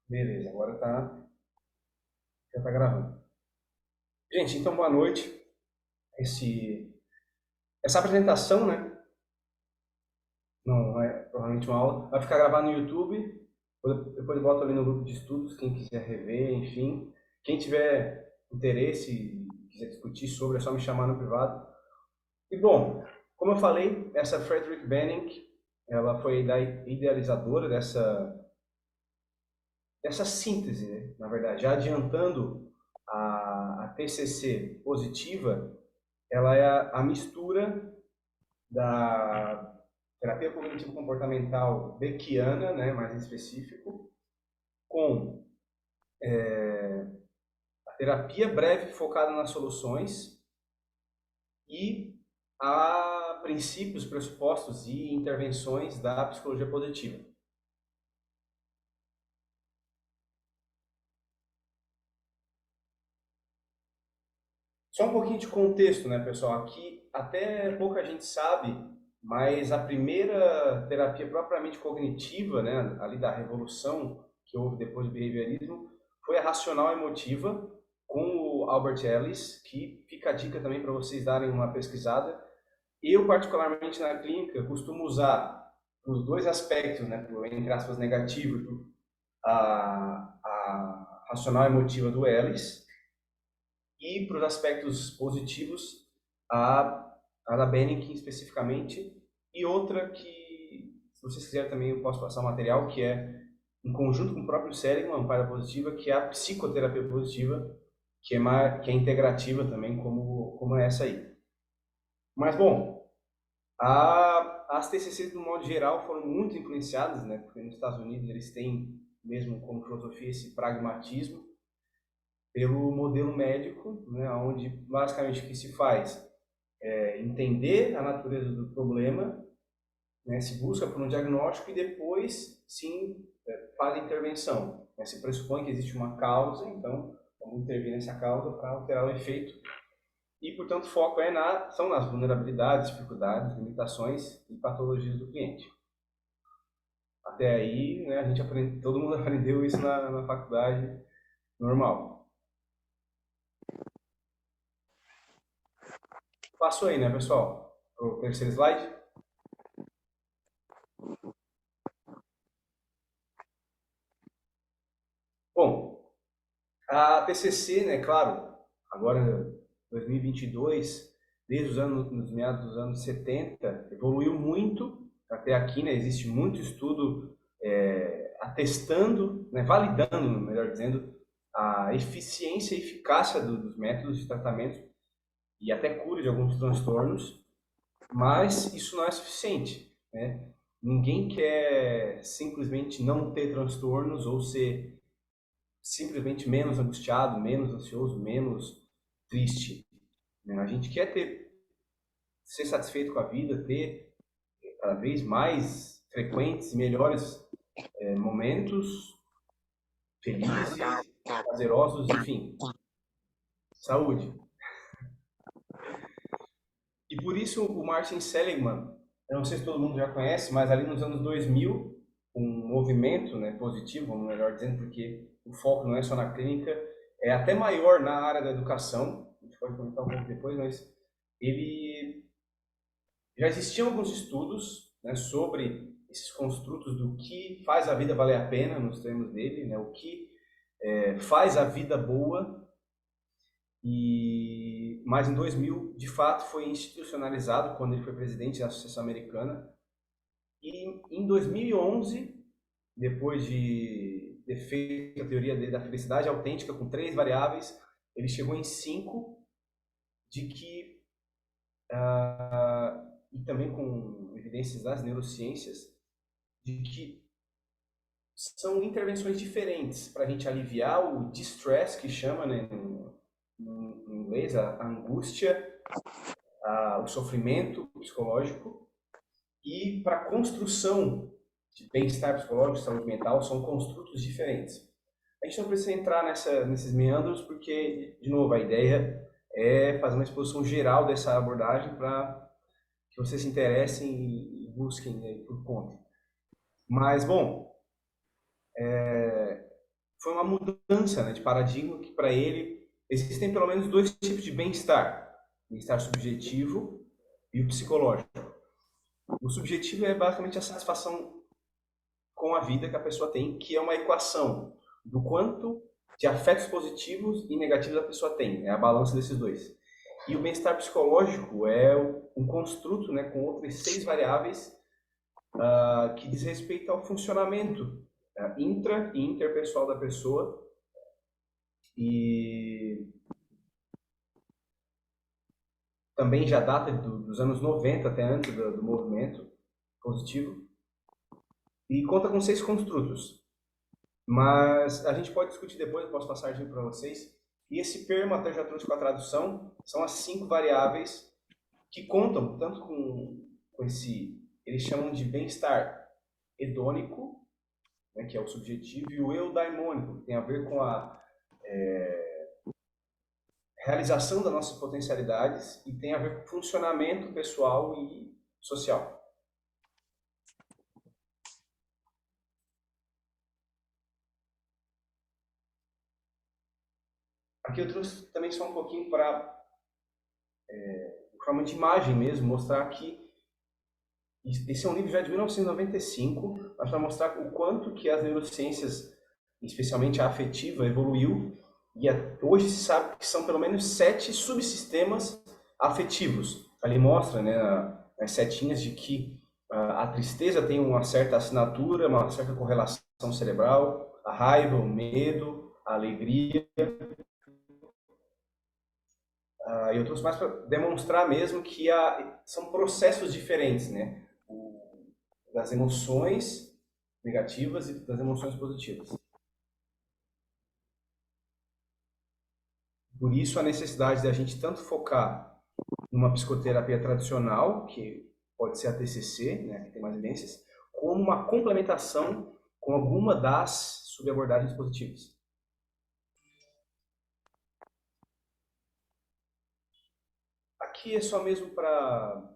Beleza, agora já tá gravando. Gente, então boa noite. Essa apresentação, né? Não é provavelmente uma aula. Vai ficar gravado no YouTube. Depois eu boto ali no grupo de estudos, quem quiser rever, enfim. Quem tiver interesse e quiser discutir sobre, é só me chamar no privado. E bom, como eu falei, essa Frederick Banning, ela foi a idealizadora dessa síntese, né? Na verdade, já adiantando a TCC positiva, ela é a mistura da terapia cognitivo-comportamental beckiana, né, mais em específico, com a terapia breve focada nas soluções e a princípios, pressupostos e intervenções da psicologia positiva. Só um pouquinho de contexto, né, pessoal? Aqui até pouca gente sabe, mas a primeira terapia propriamente cognitiva, né, ali da revolução que houve depois do behaviorismo, foi a racional emotiva com o Albert Ellis, que fica a dica também para vocês darem uma pesquisada. Eu, particularmente na clínica, costumo usar os dois aspectos, né, entre aspas, negativos, a racional emotiva do Ellis e para os aspectos positivos, a da Bennick especificamente, e outra que, se vocês quiserem também, eu posso passar o material, que é em conjunto com o próprio Seligman, Amparo Positiva, que é a psicoterapia positiva, que é integrativa também, como é essa aí. Mas, bom, as TCCs, do modo geral, foram muito influenciadas, né, porque nos Estados Unidos eles têm mesmo como filosofia esse pragmatismo, pelo modelo médico, né, onde basicamente o que se faz é entender a natureza do problema, né, se busca por um diagnóstico e depois sim faz a intervenção. Né, se pressupõe que existe uma causa, então vamos intervir nessa causa para alterar o efeito. E, portanto, o foco são nas vulnerabilidades, dificuldades, limitações e patologias do cliente. Até aí, né, todo mundo aprendeu isso na faculdade normal. Passou aí, né, pessoal? O terceiro slide. Bom, a TCC, né, claro, agora 2022, desde os meados dos anos 70, evoluiu muito até aqui, né, existe muito estudo atestando, né, validando, melhor dizendo, a eficiência e eficácia dos métodos de tratamento e até cura de alguns transtornos, mas isso não é suficiente, né? Ninguém quer simplesmente não ter transtornos ou ser simplesmente menos angustiado, menos ansioso, menos triste. Né? A gente quer ser satisfeito com a vida, ter cada vez mais frequentes e melhores momentos felizes, prazerosos, enfim, saúde. E por isso o Martin Seligman, eu não sei se todo mundo já conhece, mas ali nos anos 2000, um movimento, né, positivo, vamos melhor dizendo, porque o foco não é só na clínica, é até maior na área da educação, a gente pode comentar um pouco depois, mas ele já existiam alguns estudos, né, sobre esses construtos do que faz a vida valer a pena, nos termos dele, né, o que faz a vida boa, mas em 2000, de fato, foi institucionalizado quando ele foi presidente da Associação Americana. E em 2011, depois de ter feito a teoria dele da felicidade autêntica com 3 variáveis, ele chegou em 5, de que e também com evidências das neurociências, de que são intervenções diferentes para a gente aliviar o distress, que chama, né, em inglês, a angústia, o sofrimento psicológico, e para a construção de bem-estar psicológico, saúde mental, são construtos diferentes. A gente não precisa entrar nesses meandros, porque, de novo, a ideia é fazer uma exposição geral dessa abordagem para que vocês se interessem e busquem, né, por conta. Mas, bom, foi uma mudança, né, de paradigma que para ele existem pelo menos dois tipos de bem-estar: bem-estar subjetivo e o psicológico. O subjetivo é basicamente a satisfação com a vida que a pessoa tem, que é uma equação do quanto de afetos positivos e negativos a pessoa tem, é a balança desses dois. E o bem-estar psicológico é um construto, né, com outras 6 variáveis que diz respeito ao funcionamento intra e interpessoal da pessoa, e também já data dos anos 90, até antes do movimento positivo, e conta com 6 construtos. Mas a gente pode discutir depois, eu posso passar aqui para vocês. E esse termo, até já trouxe com a tradução, são as 5 variáveis que contam tanto com esse, eles chamam de bem-estar hedônico, né, que é o subjetivo, e o eudaimônico, que tem a ver com a realização das nossas potencialidades e tem a ver com funcionamento pessoal e social. Aqui eu trouxe também só um pouquinho para, forma de imagem mesmo, mostrar que esse é um livro já de 1995, mas para mostrar o quanto que as neurociências, especialmente a afetiva, evoluiu, e hoje se sabe que são pelo menos 7 subsistemas afetivos. Ali mostra, né, as setinhas de que a tristeza tem uma certa assinatura, uma certa correlação cerebral, a raiva, o medo, a alegria. Eu trouxe mais para demonstrar mesmo que são processos diferentes, né? Das emoções negativas e das emoções positivas. Por isso a necessidade de a gente tanto focar numa psicoterapia tradicional, que pode ser a TCC, né, que tem mais evidências, como uma complementação com alguma das subabordagens positivas. Aqui é só mesmo para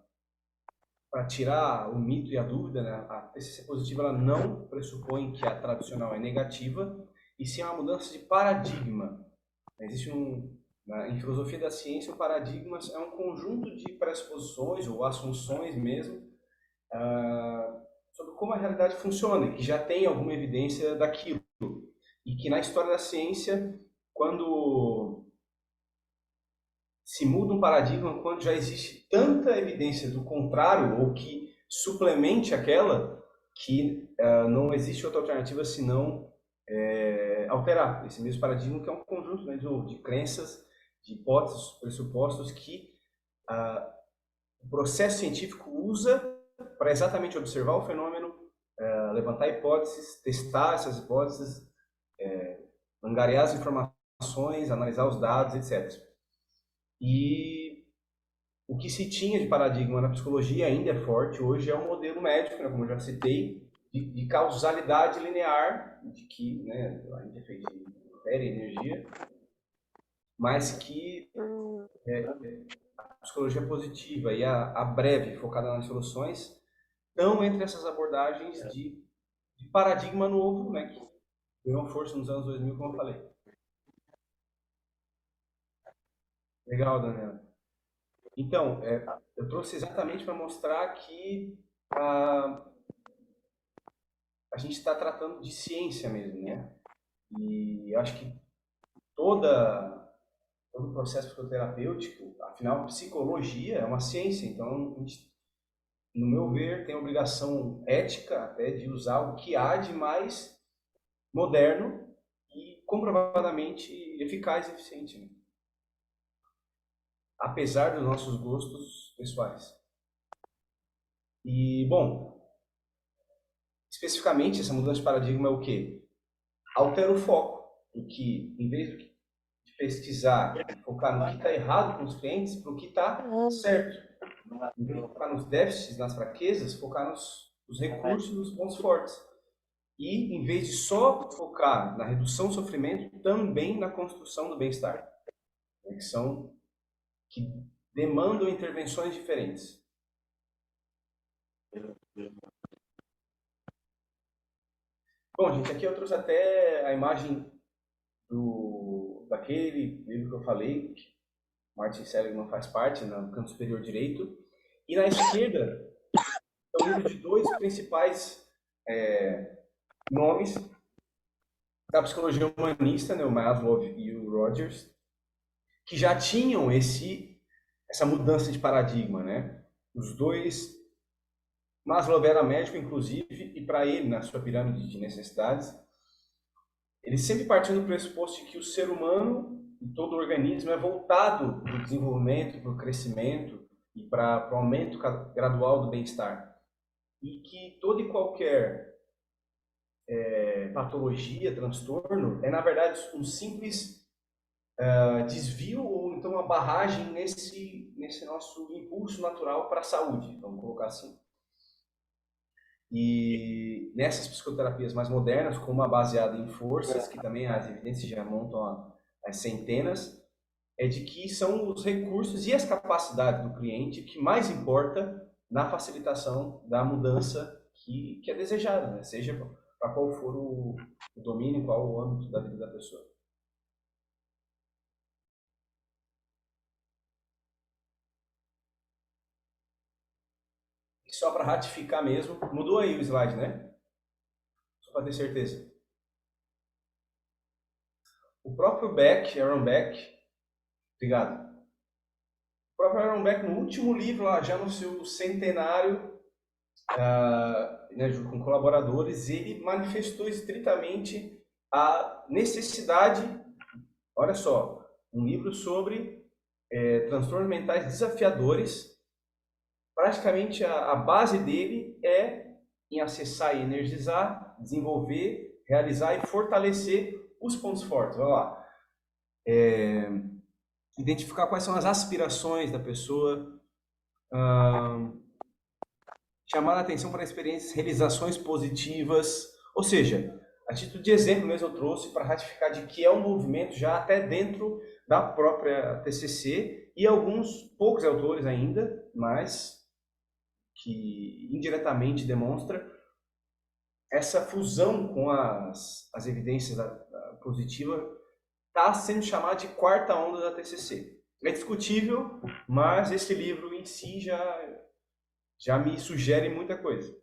tirar o mito e a dúvida, né? A TCC positiva ela não pressupõe que a tradicional é negativa, e sim uma mudança de paradigma. Existe em filosofia da ciência, o paradigma é um conjunto de pressuposições ou assunções mesmo sobre como a realidade funciona, e que já tem alguma evidência daquilo. E que na história da ciência, quando se muda um paradigma, quando já existe tanta evidência do contrário ou que suplemente aquela, que não existe outra alternativa senão alterar esse mesmo paradigma, que é um conjunto, né, de crenças, de hipóteses, pressupostos que o processo científico usa para exatamente observar o fenômeno, levantar hipóteses, testar essas hipóteses, angariar as informações, analisar os dados, etc. E o que se tinha de paradigma na psicologia ainda é forte, hoje é o modelo médico, né, como eu já citei, de causalidade linear, de que, né, a gente é feito de matéria e energia, mas que a psicologia positiva e a breve, focada nas soluções, estão entre essas abordagens de paradigma novo, né, que ganhou força nos anos 2000, como eu falei. Legal, Daniela. Então, eu trouxe exatamente para mostrar que a gente está tratando de ciência mesmo, né? E acho que todo o processo psicoterapêutico, afinal, psicologia é uma ciência, então, a gente, no meu ver, tem a obrigação ética até de usar o que há de mais moderno e comprovadamente eficaz e eficiente, né? Apesar dos nossos gostos pessoais. E, bom, especificamente, essa mudança de paradigma é o quê? Altera o foco, em que, em vez de pesquisar e focar no que está errado com os clientes, para o que está certo. Em vez de focar nos déficits, nas fraquezas, focar nos recursos, nos pontos fortes. E, em vez de só focar na redução do sofrimento, também na construção do bem-estar, né, que demandam intervenções diferentes. Bom, gente, aqui eu trouxe até a imagem daquele livro que eu falei, que Martin Seligman faz parte, no canto superior direito. E na esquerda, é um livro de dois principais nomes da psicologia humanista, né, o Maslow e o Rogers, que já tinham essa mudança de paradigma, né? Os dois, Maslow era médico, inclusive, e para ele, na sua pirâmide de necessidades, ele sempre partiu do pressuposto de que o ser humano e todo o organismo é voltado para o desenvolvimento, para o crescimento e para o aumento gradual do bem-estar. E que toda e qualquer patologia, transtorno, é na verdade um simples desvio ou então uma barragem nesse nosso impulso natural para a saúde, vamos colocar assim. E nessas psicoterapias mais modernas, como a baseada em forças, que também as evidências já montam as centenas, é de que são os recursos e as capacidades do cliente que mais importa na facilitação da mudança que é desejada, né? Seja para qual for o domínio, qual o âmbito da vida da pessoa. E só para ratificar mesmo, mudou aí o slide, né? Só para ter certeza. O próprio Aaron Beck, obrigado. O próprio Aaron Beck, no último livro, lá, já no seu centenário, né, junto com colaboradores, ele manifestou estritamente a necessidade, olha só, um livro sobre transtornos mentais desafiadores. Praticamente a base dele é em acessar e energizar, desenvolver, realizar e fortalecer os pontos fortes. Olha lá. Identificar quais são as aspirações da pessoa, chamar a atenção para experiências, realizações positivas, ou seja, a título de exemplo mesmo eu trouxe para ratificar de que é um movimento já até dentro da própria TCC e alguns poucos autores ainda, mas que indiretamente demonstra essa fusão com as evidências positivas está sendo chamada de quarta onda da TCC. É discutível, mas esse livro em si já me sugere muita coisa.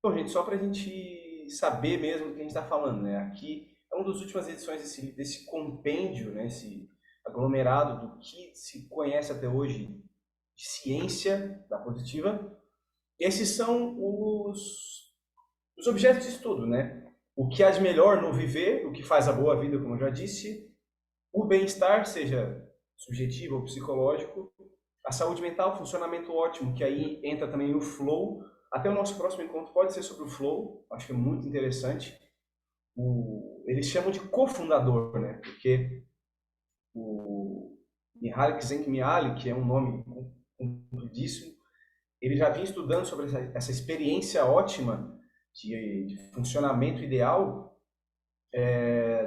Bom, gente, só para a gente saber mesmo do que a gente está falando, né? Aqui é uma das últimas edições desse compêndio, né? Esse aglomerado do que se conhece até hoje de ciência da positiva. Esses são os objetos de estudo, né? O que há de melhor no viver, o que faz a boa vida, como eu já disse, o bem-estar, seja subjetivo ou psicológico, a saúde mental, funcionamento ótimo, que aí entra também o flow. Até o nosso próximo encontro pode ser sobre o flow, acho que é muito interessante. Eles chamam de cofundador, né? Porque o Mihaly Csikszentmihalyi, que é um nome complicadíssimo, ele já vinha estudando sobre essa experiência ótima de funcionamento ideal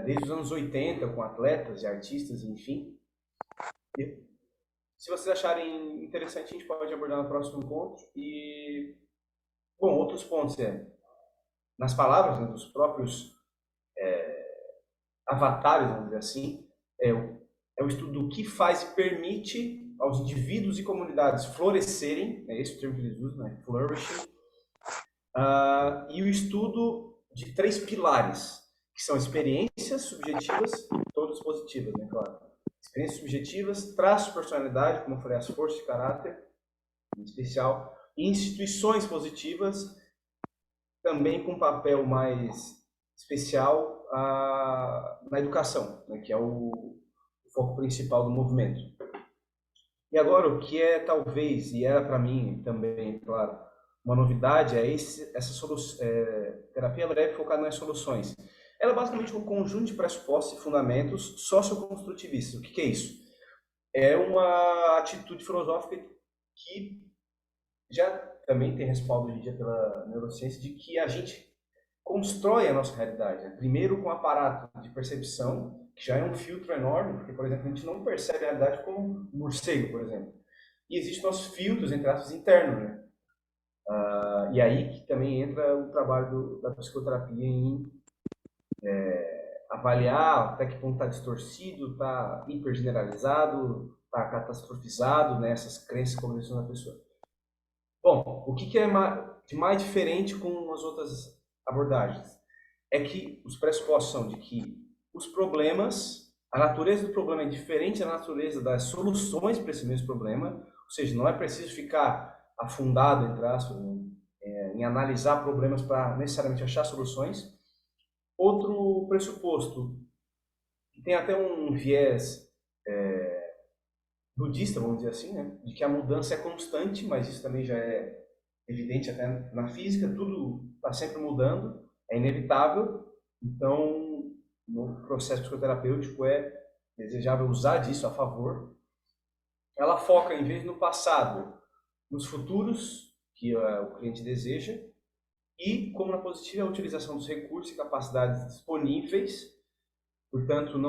desde os anos 80, com atletas e artistas, enfim. E, se vocês acharem interessante, a gente pode abordar no próximo encontro. E, bom, outros pontos nas palavras, né, dos próprios avatares, vamos dizer assim, é o estudo do que faz e permite aos indivíduos e comunidades florescerem, é esse o termo que eles usam, né, flourishing, e o estudo de três pilares, que são experiências subjetivas, todas positivas, né, claro. Experiências subjetivas, traços de personalidade, como eu falei, as forças de caráter, em especial, e instituições positivas, também com um papel mais especial na educação, né, que é o foco principal do movimento. E agora, o que é talvez, e era para mim também, claro, uma novidade, é essa terapia breve focada nas soluções. Ela é basicamente um conjunto de pressupostos e fundamentos socioconstrutivistas. O que é isso? É uma atitude filosófica que já também tem respaldo hoje em dia pela neurociência, de que a gente constrói a nossa realidade. Né? Primeiro com um aparato de percepção, que já é um filtro enorme, porque, por exemplo, a gente não percebe a realidade como um morcego, por exemplo. E existem nossos filtros, entre aspas, internos, né? E aí que também entra o trabalho da psicoterapia em avaliar até que ponto está distorcido, está hipergeneralizado, está catastrofizado, né, essas crenças e cognições da pessoa. Bom, o que é de mais diferente com as outras abordagens? É que os pressupostos são de que os problemas, a natureza do problema é diferente da natureza das soluções para esse mesmo problema, ou seja, não é preciso ficar afundado, entre aspas, em analisar problemas para necessariamente achar soluções. Outro pressuposto, que tem até um viés budista, vamos dizer assim, né, de que a mudança é constante, mas isso também já é evidente até na física, tudo está sempre mudando, é inevitável. Então, no processo psicoterapêutico é desejável usar disso a favor. Ela foca, em vez no passado, nos futuros que o cliente deseja e, como na positiva, a utilização dos recursos e capacidades disponíveis. Portanto,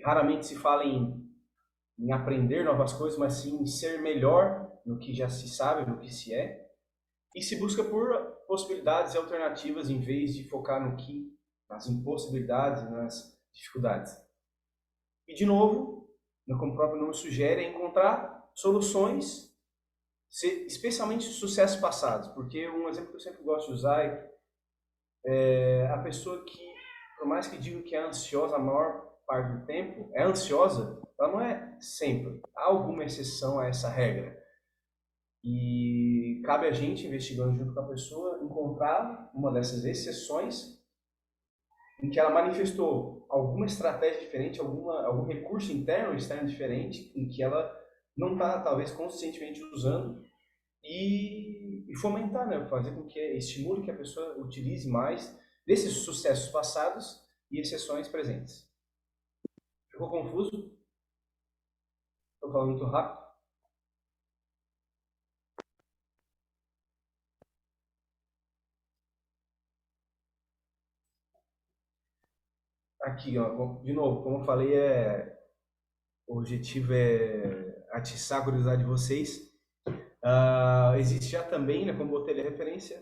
raramente se fala em aprender novas coisas, mas sim em ser melhor no que já se sabe, no que se é. E se busca por possibilidades e alternativas em vez de focar nas impossibilidades e nas dificuldades. E, de novo, como o próprio nome sugere, é encontrar soluções, especialmente de sucessos passados. Porque um exemplo que eu sempre gosto de usar é a pessoa que, por mais que diga que é ansiosa a maior parte do tempo, é ansiosa, ela não é sempre. Há alguma exceção a essa regra. E cabe a gente, investigando junto com a pessoa, encontrar uma dessas exceções em que ela manifestou alguma estratégia diferente, algum recurso interno ou externo diferente, em que ela não está, talvez, conscientemente usando, e fomentar, né? Fazer com que estimule que a pessoa utilize mais desses sucessos passados e exceções presentes. Ficou confuso? Estou falando muito rápido? Aqui, ó, de novo, como eu falei, o objetivo é atiçar a curiosidade de vocês. Existe já também, né, como botei ali a referência,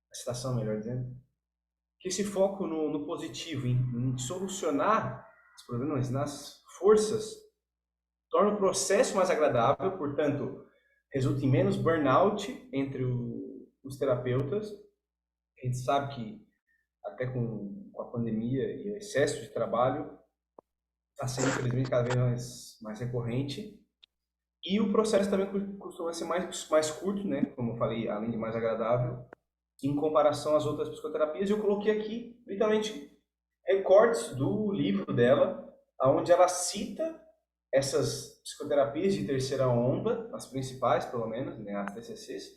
a citação, melhor dizendo, que esse foco no positivo, em solucionar os problemas, nas forças, torna o processo mais agradável, portanto, resulta em menos burnout entre os terapeutas. A gente sabe que até com a pandemia e o excesso de trabalho está sendo, infelizmente, cada vez mais recorrente. E o processo também costuma ser mais curto, né? Como eu falei, além de mais agradável, em comparação às outras psicoterapias. Eu coloquei aqui, literalmente, recortes do livro dela, onde ela cita essas psicoterapias de terceira onda, as principais, pelo menos, né, as TCCs,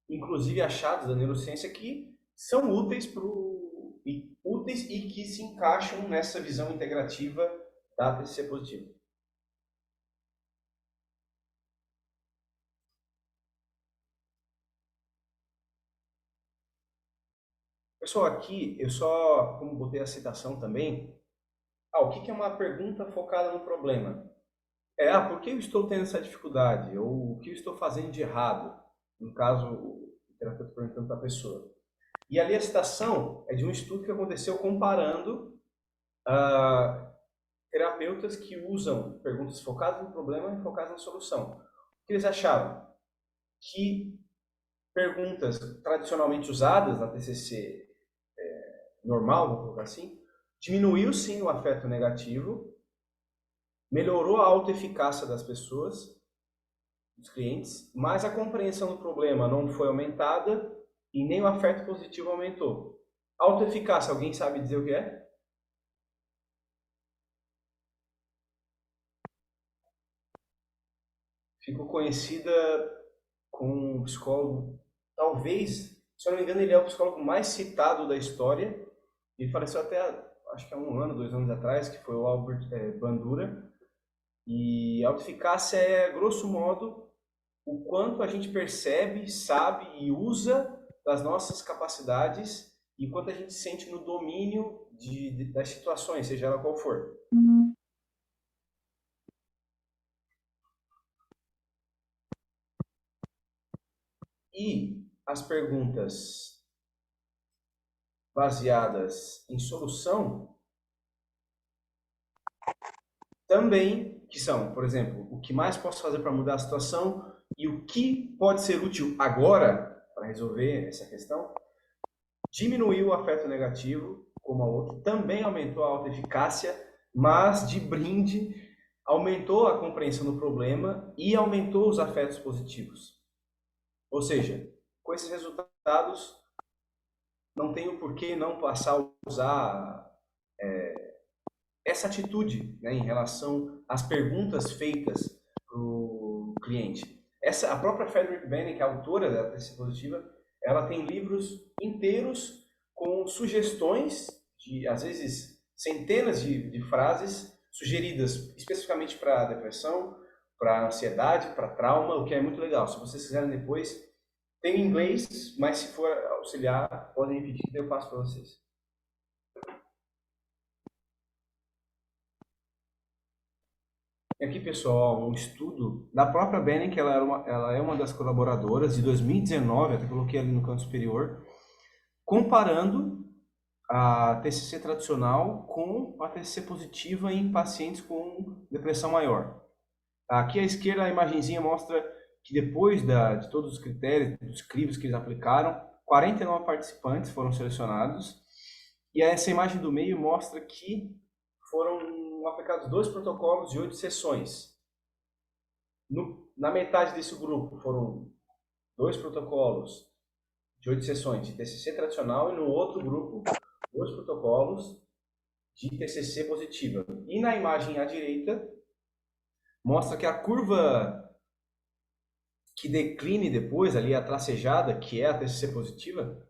inclusive achados da neurociência que são úteis e que se encaixam nessa visão integrativa da TCC positiva. Pessoal, aqui eu só, como botei a citação também, o que é uma pergunta focada no problema? Por que eu estou tendo essa dificuldade? Ou o que eu estou fazendo de errado? No caso, o terapeuta perguntando para a pessoa. E ali a citação é de um estudo que aconteceu comparando terapeutas que usam perguntas focadas no problema e focadas na solução. O que eles achavam? Que perguntas tradicionalmente usadas na TCC normal, vamos colocar assim, diminuiu sim o afeto negativo, melhorou a autoeficácia das pessoas, dos clientes, mas a compreensão do problema não foi aumentada e nem o afeto positivo aumentou. Autoeficácia, alguém sabe dizer o que é? Ficou conhecida com um psicólogo, talvez, se eu não me engano, ele é o psicólogo mais citado da história. Ele faleceu até, acho que há um ano, 2 anos atrás, que foi o Albert Bandura. E autoeficácia é, grosso modo, o quanto a gente percebe, sabe e usa das nossas capacidades e quanto a gente sente no domínio das situações, seja ela qual for. E as perguntas baseadas em solução também, que são, por exemplo, o que mais posso fazer para mudar a situação e o que pode ser útil agora para resolver essa questão, diminuiu o afeto negativo, como a outra, também aumentou a autoeficácia, mas de brinde aumentou a compreensão do problema e aumentou os afetos positivos. Ou seja, com esses resultados, não tenho por que não passar a usar essa atitude, né, em relação às perguntas feitas para o cliente. A própria Frederick Benning, que é a autora da TCC Positiva, ela tem livros inteiros com sugestões de, às vezes, centenas de frases sugeridas especificamente para depressão, para ansiedade, para trauma, o que é muito legal. Se vocês quiserem depois, tem em inglês, mas se for auxiliar, podem repetir que eu passo para vocês. E aqui, pessoal, um estudo da própria Benning, que ela é uma das colaboradoras, de 2019, até coloquei ali no canto superior, comparando a TCC tradicional com a TCC positiva em pacientes com depressão maior. Aqui à esquerda a imagenzinha mostra que depois de todos os critérios, dos crivos que eles aplicaram, 49 participantes foram selecionados, e essa imagem do meio mostra que foram aplicados 2 protocolos de 8 sessões. Na metade desse grupo foram 2 protocolos de 8 sessões de TCC tradicional e no outro grupo 2 protocolos de TCC positiva. E na imagem à direita mostra que a curva que decline depois, ali a tracejada, que é a TCC positiva,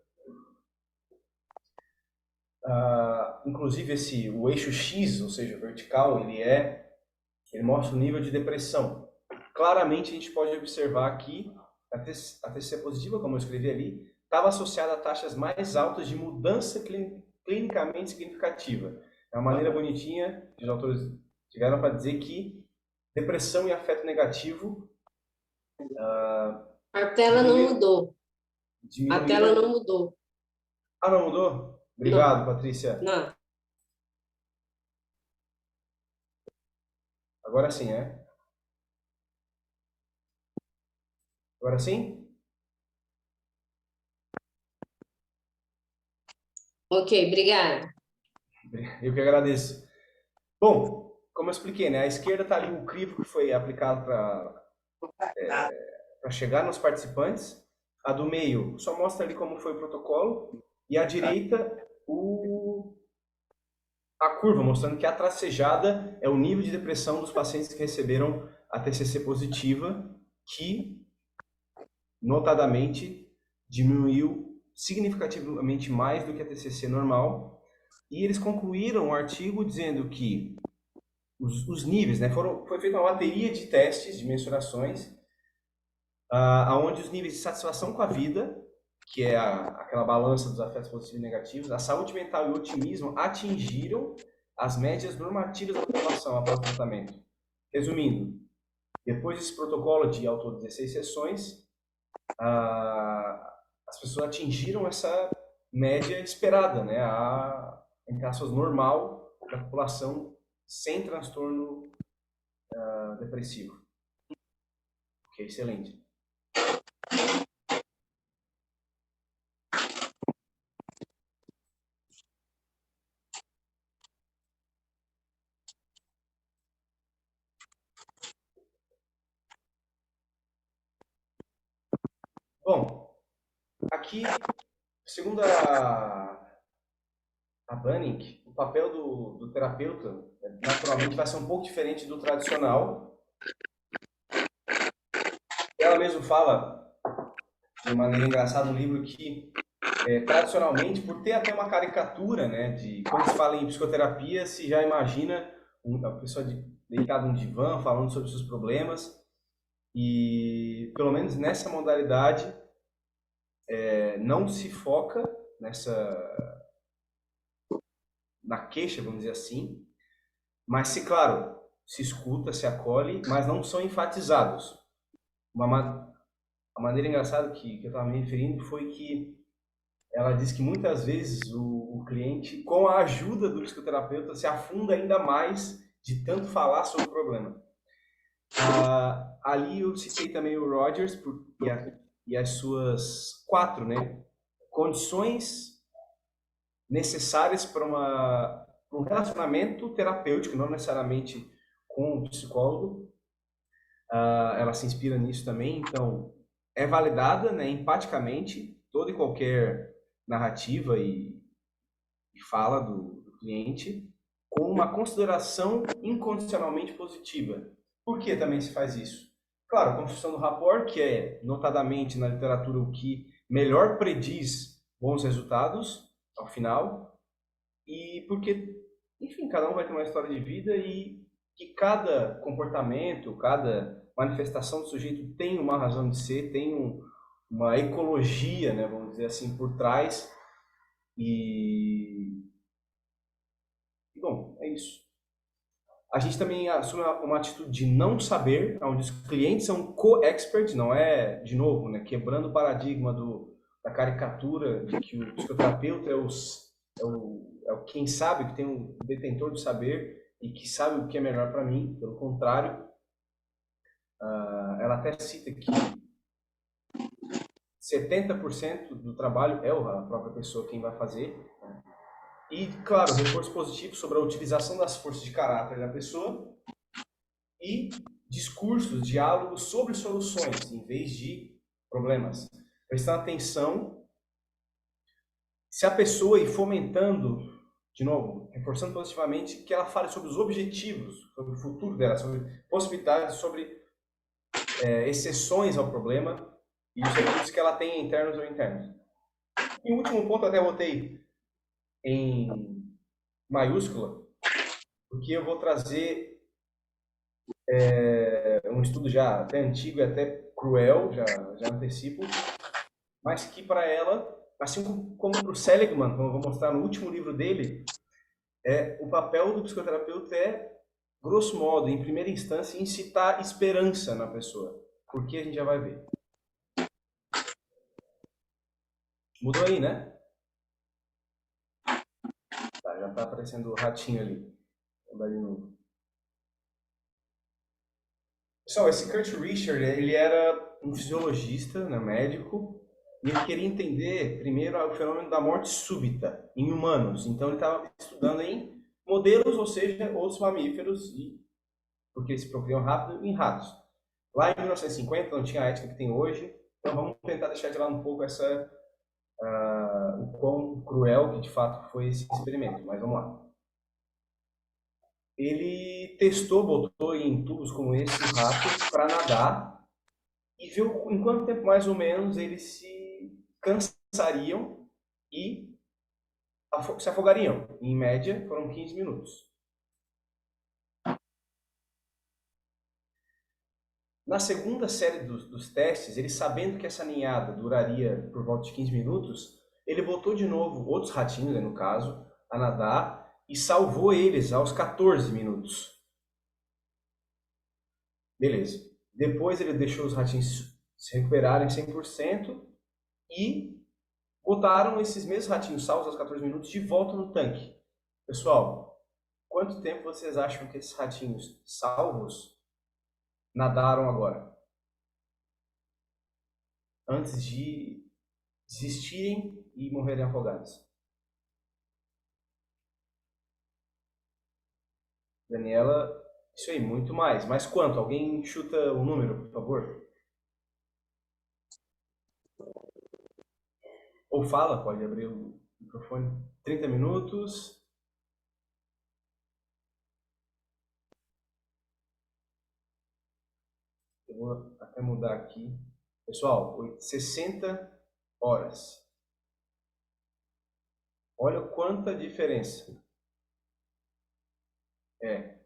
inclusive o eixo X, ou seja, vertical, ele mostra o nível de depressão. Claramente a gente pode observar que a TCC positiva, como eu escrevi ali, estava associada a taxas mais altas de mudança clinicamente significativa. É uma maneira bonitinha que os autores tiveram para dizer que depressão e afeto negativo... A tela não mudou. A tela não mudou. Ah, não mudou? Obrigado, Não. Patrícia. Não. Agora sim, é? Agora sim? Ok, obrigada. Eu que agradeço. Bom, como eu expliquei, né? À esquerda está ali o crivo que foi aplicado para chegar nos participantes. A do meio só mostra ali como foi o protocolo. E à direita, a curva, mostrando que a tracejada é o nível de depressão dos pacientes que receberam a TCC positiva, que, notadamente, diminuiu significativamente mais do que a TCC normal. E eles concluíram o artigo dizendo que os níveis, né, foi feita uma bateria de testes, de mensurações, onde os níveis de satisfação com a vida, que é aquela balança dos afetos positivos e negativos, a saúde mental e o otimismo atingiram as médias normativas da população após o tratamento. Resumindo, depois desse protocolo de ao todo 16 sessões, as pessoas atingiram essa média esperada, né, entre aspas, normal da população sem transtorno depressivo. Que é excelente. Bom, aqui, segundo a Banning, o papel do terapeuta naturalmente vai ser um pouco diferente do tradicional. Ela mesma fala, de maneira engraçada, no livro que, tradicionalmente, por ter até uma caricatura, né, de quando se fala em psicoterapia, se já imagina uma pessoa deitada num divã, falando sobre seus problemas, e pelo menos nessa modalidade não se foca na queixa, vamos dizer assim, mas se, claro, se escuta, se acolhe, mas não são enfatizados. a maneira engraçada que eu estava me referindo foi que ela diz que muitas vezes o cliente, com a ajuda do psicoterapeuta, se afunda ainda mais de tanto falar sobre o problema. Ali eu citei também o Rogers e as suas 4, né, condições necessárias para um relacionamento terapêutico, não necessariamente com o psicólogo. Ela se inspira nisso também, então é validada, né, empaticamente toda e qualquer narrativa e fala do cliente com uma consideração incondicionalmente positiva. Por que também se faz isso? Claro, a construção do rapport, que é notadamente na literatura o que melhor prediz bons resultados ao final, e porque, enfim, cada um vai ter uma história de vida e que cada comportamento, cada manifestação do sujeito tem uma razão de ser, tem uma ecologia, né, vamos dizer assim, por trás. E bom, é isso. A gente também assume uma atitude de não saber, onde os clientes são co-experts, não é, de novo, né, quebrando o paradigma da caricatura de que o psicoterapeuta é o quem sabe, que tem um detentor do saber e que sabe o que é melhor para mim. Pelo contrário, ela até cita que 70% do trabalho é a própria pessoa quem vai fazer. E, claro, reforço positivo sobre a utilização das forças de caráter da pessoa e discursos, diálogos sobre soluções, em vez de problemas. Prestando atenção se a pessoa ir fomentando, de novo, reforçando positivamente, que ela fale sobre os objetivos, sobre o futuro dela, sobre possibilidades, sobre exceções ao problema e os recursos que ela tem internos ou internos. E o último ponto, até botei em maiúscula, porque eu vou trazer um estudo já até antigo e até cruel, já antecipo, mas que para ela, assim como para o Seligman, como eu vou mostrar no último livro dele, o papel do psicoterapeuta é, grosso modo, em primeira instância, incitar esperança na pessoa. Porque a gente já vai ver. Mudou aí, né? Tá, já está aparecendo o ratinho ali. Vou dar de novo. Pessoal, esse Kurt Richard, ele era um fisiologista, né, médico, e ele queria entender primeiro o fenômeno da morte súbita em humanos. Então ele estava estudando em modelos, ou seja, outros mamíferos, porque eles procriam rápido, em ratos. Lá em 1950 não tinha a ética que tem hoje, então vamos tentar deixar de lado um pouco o quão cruel que de fato foi esse experimento, mas vamos lá. Ele botou em tubos como esse ratos para nadar e viu em quanto tempo mais ou menos eles se cansariam e se afogariam. Em média, foram 15 minutos. Na segunda série dos testes, ele sabendo que essa ninhada duraria por volta de 15 minutos, ele botou de novo outros ratinhos, né, no caso, a nadar e salvou eles aos 14 minutos. Beleza. Depois ele deixou os ratinhos se recuperarem 100% e botaram esses mesmos ratinhos salvos aos 14 minutos de volta no tanque. Pessoal, quanto tempo vocês acham que esses ratinhos salvos nadaram agora? Antes de desistirem e morrerem afogados. Daniela, isso aí, muito mais. Mas quanto? Alguém chuta o número, por favor? Ou fala, pode abrir o microfone. 30 minutos. Eu vou até mudar aqui. Pessoal, 60 horas. Olha quanta diferença. É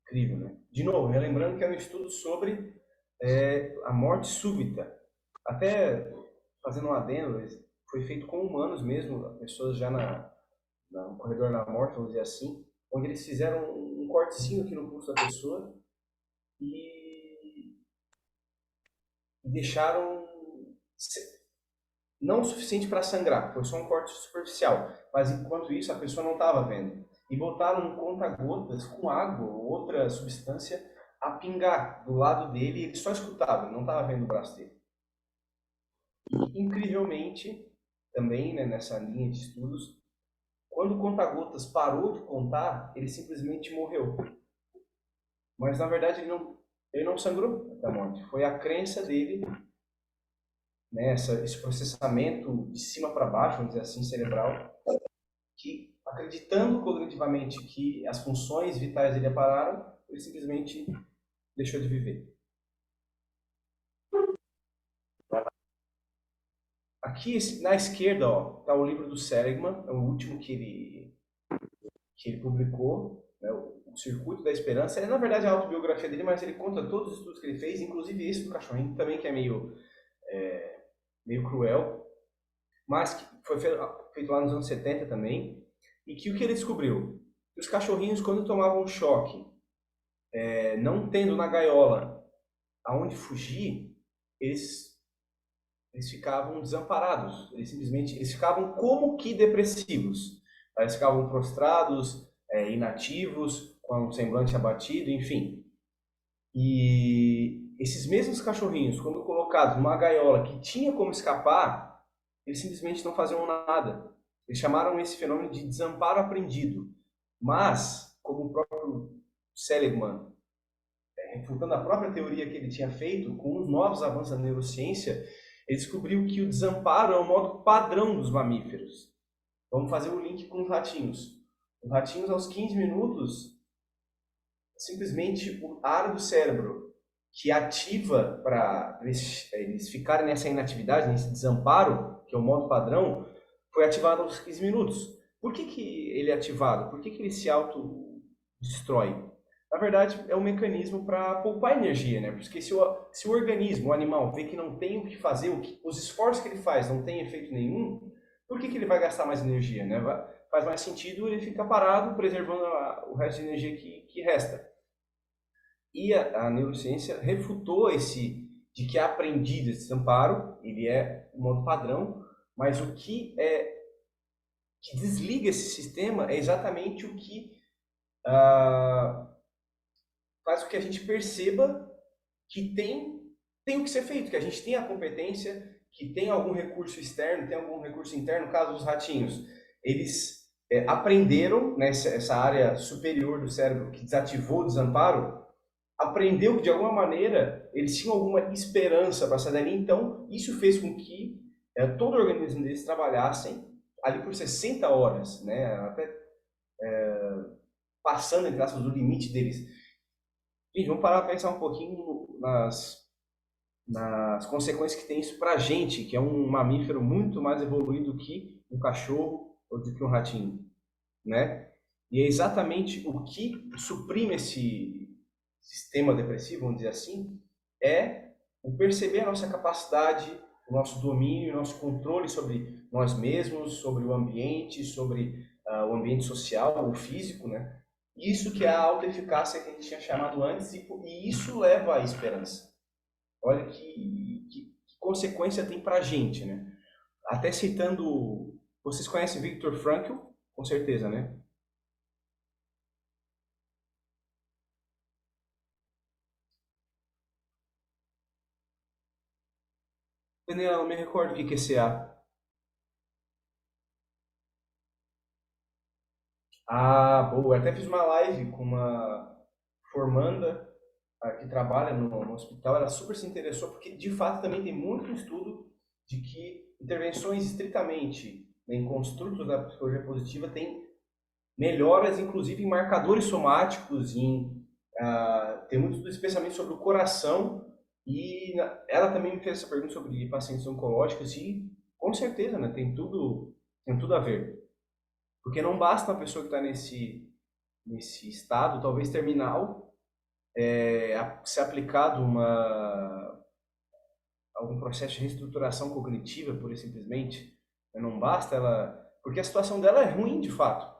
incrível, né? De novo, lembrando que é um estudo sobre a morte súbita. Até fazendo um adendo, foi feito com humanos mesmo, pessoas já no corredor da morte, vamos dizer assim, onde eles fizeram um cortezinho aqui no pulso da pessoa e deixaram não o suficiente para sangrar, foi só um corte superficial, mas enquanto isso a pessoa não estava vendo. E botaram um conta-gotas com água ou outra substância a pingar do lado dele e ele só escutava, ele não estava vendo o braço dele. E, incrivelmente, também, né, nessa linha de estudos, quando o conta-gotas parou de contar, ele simplesmente morreu. Mas, na verdade, ele não sangrou até a morte. Foi a crença dele, né, esse processamento de cima para baixo, vamos dizer assim, cerebral, que, acreditando cognitivamente que as funções vitais dele pararam, ele simplesmente deixou de viver. Aqui na esquerda está o livro do Seligman, é o último que ele publicou, né, o Circuito da Esperança. É, na verdade, a autobiografia dele, mas ele conta todos os estudos que ele fez, inclusive esse do cachorrinho, também que é meio cruel, mas que foi feito lá nos anos 70 também, e que o que ele descobriu? Que os cachorrinhos, quando tomavam um choque, não tendo na gaiola aonde fugir, eles ficavam desamparados, eles ficavam como que depressivos, eles ficavam prostrados, inativos, com um semblante abatido, enfim. E esses mesmos cachorrinhos, quando colocados numa gaiola que tinha como escapar, eles simplesmente não faziam nada. Eles chamaram esse fenômeno de desamparo aprendido. Mas, como o próprio Seligman, refutando a própria teoria que ele tinha feito, com os novos avanços da neurociência, ele descobriu que o desamparo é o modo padrão dos mamíferos. Vamos fazer o link com os ratinhos. Os ratinhos, aos 15 minutos, simplesmente a área do cérebro que ativa para eles ficarem nessa inatividade, nesse desamparo, que é o modo padrão, foi ativado aos 15 minutos. Por que ele é ativado? Por que ele se autodestrói? Na verdade, é um mecanismo para poupar energia, né? Porque se o organismo, o animal, vê que não tem o que fazer, os esforços que ele faz não têm efeito nenhum, por que ele vai gastar mais energia, né? Faz mais sentido ele ficar parado, preservando o resto de energia que resta. E a neurociência refutou de que é aprendido esse desamparo, ele é um modo padrão, mas o que desliga esse sistema é exatamente o que faz com que a gente perceba que tem o que ser feito, que a gente tem a competência, que tem algum recurso externo, tem algum recurso interno. No caso dos ratinhos, eles aprenderam nessa área superior do cérebro que desativou o desamparo, aprendeu que de alguma maneira eles tinham alguma esperança para sair dali. Então isso fez com que todo o organismo deles trabalhassem ali por 60 horas, né? Até passando entre aspas do limite deles. Gente, vamos parar para pensar um pouquinho nas consequências que tem isso para a gente, que é um mamífero muito mais evoluído que um cachorro ou do que um ratinho, né? E é exatamente o que suprime esse sistema depressivo, vamos dizer assim, é o perceber a nossa capacidade, o nosso domínio, o nosso controle sobre nós mesmos, sobre o ambiente, sobre o ambiente social, o físico, né? Isso que é a autoeficácia que a gente tinha chamado antes, e isso leva à esperança. Olha que consequência tem pra gente, né? Até citando, vocês conhecem Viktor Frankl? Com certeza, né? Daniel, não me recordo o que é CA. Ah, boa. Eu até fiz uma live com uma formanda que trabalha no hospital. Ela super se interessou, porque de fato também tem muito estudo de que intervenções estritamente em construtos da psicologia positiva têm melhoras, inclusive em marcadores somáticos, tem muito estudo especialmente sobre o coração. E ela também me fez essa pergunta sobre pacientes oncológicos e com certeza, né, tem tudo a ver. Porque não basta uma pessoa que está nesse estado, talvez terminal, ser aplicado algum processo de reestruturação cognitiva, pura e simplesmente. Não basta ela... Porque a situação dela é ruim, de fato.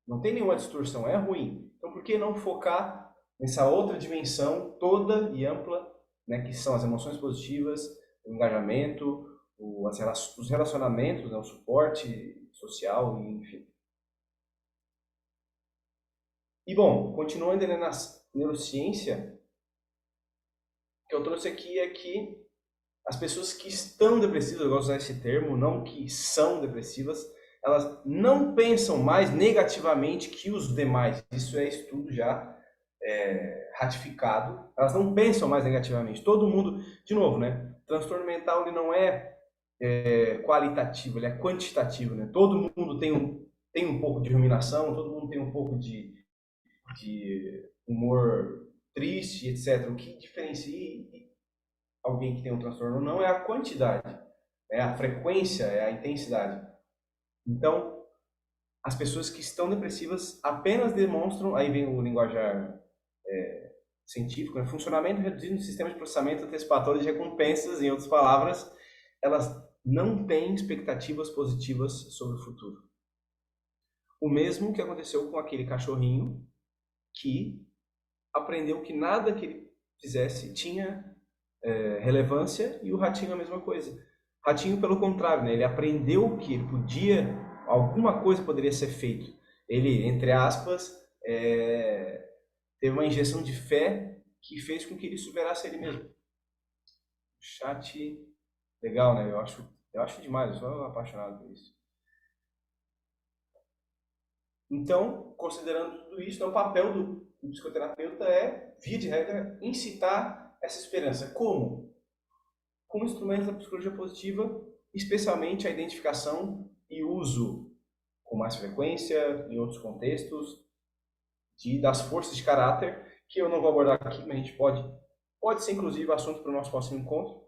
Não tem nenhuma distorção, é ruim. Então, por que não focar nessa outra dimensão toda e ampla, né, que são as emoções positivas, o engajamento, os relacionamentos, né, o suporte social, enfim. E, bom, continuando na neurociência, o que eu trouxe aqui é que as pessoas que estão depressivas, eu gosto de usar esse termo, não que são depressivas, elas não pensam mais negativamente que os demais. Isso é estudo já ratificado. Elas não pensam mais negativamente. Todo mundo, de novo, né? Transtorno mental ele não é qualitativo, ele é quantitativo, né? Todo mundo tem um pouco de ruminação, todo mundo tem um pouco de humor triste, etc. O que diferencia alguém que tem um transtorno ou não é a quantidade, é a frequência, é a intensidade. Então, as pessoas que estão depressivas apenas demonstram, aí vem o linguajar científico, né? Funcionamento reduzido no sistema de processamento antecipatório de recompensas, em outras palavras, elas não têm expectativas positivas sobre o futuro. O mesmo que aconteceu com aquele cachorrinho que aprendeu que nada que ele fizesse tinha relevância, e o ratinho a mesma coisa. O ratinho, pelo contrário, né? Ele aprendeu que ele podia, alguma coisa poderia ser feito. Ele, entre aspas, teve uma injeção de fé que fez com que ele superasse ele mesmo. Chat legal, né? Eu acho demais, eu sou apaixonado por isso. Então, considerando tudo isso, então, o papel do psicoterapeuta é, via de regra, incitar essa esperança. Como? Com instrumentos da psicologia positiva, especialmente a identificação e uso com mais frequência, em outros contextos, das forças de caráter, que eu não vou abordar aqui, mas a gente pode ser inclusive assunto para o nosso próximo encontro.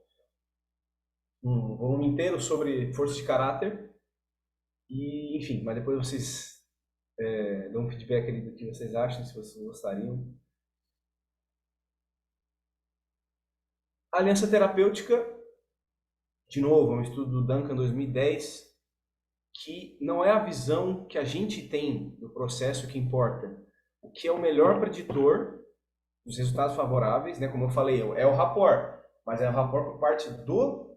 Um volume inteiro sobre forças de caráter. E, enfim, mas depois vocês dão um feedback ali do que vocês acham, se vocês gostariam. A aliança terapêutica, de novo, é um estudo do Duncan 2010, que não é a visão que a gente tem do processo que importa. O que é o melhor preditor dos resultados favoráveis, né? Como eu falei, é o rapport, mas é o rapport por parte do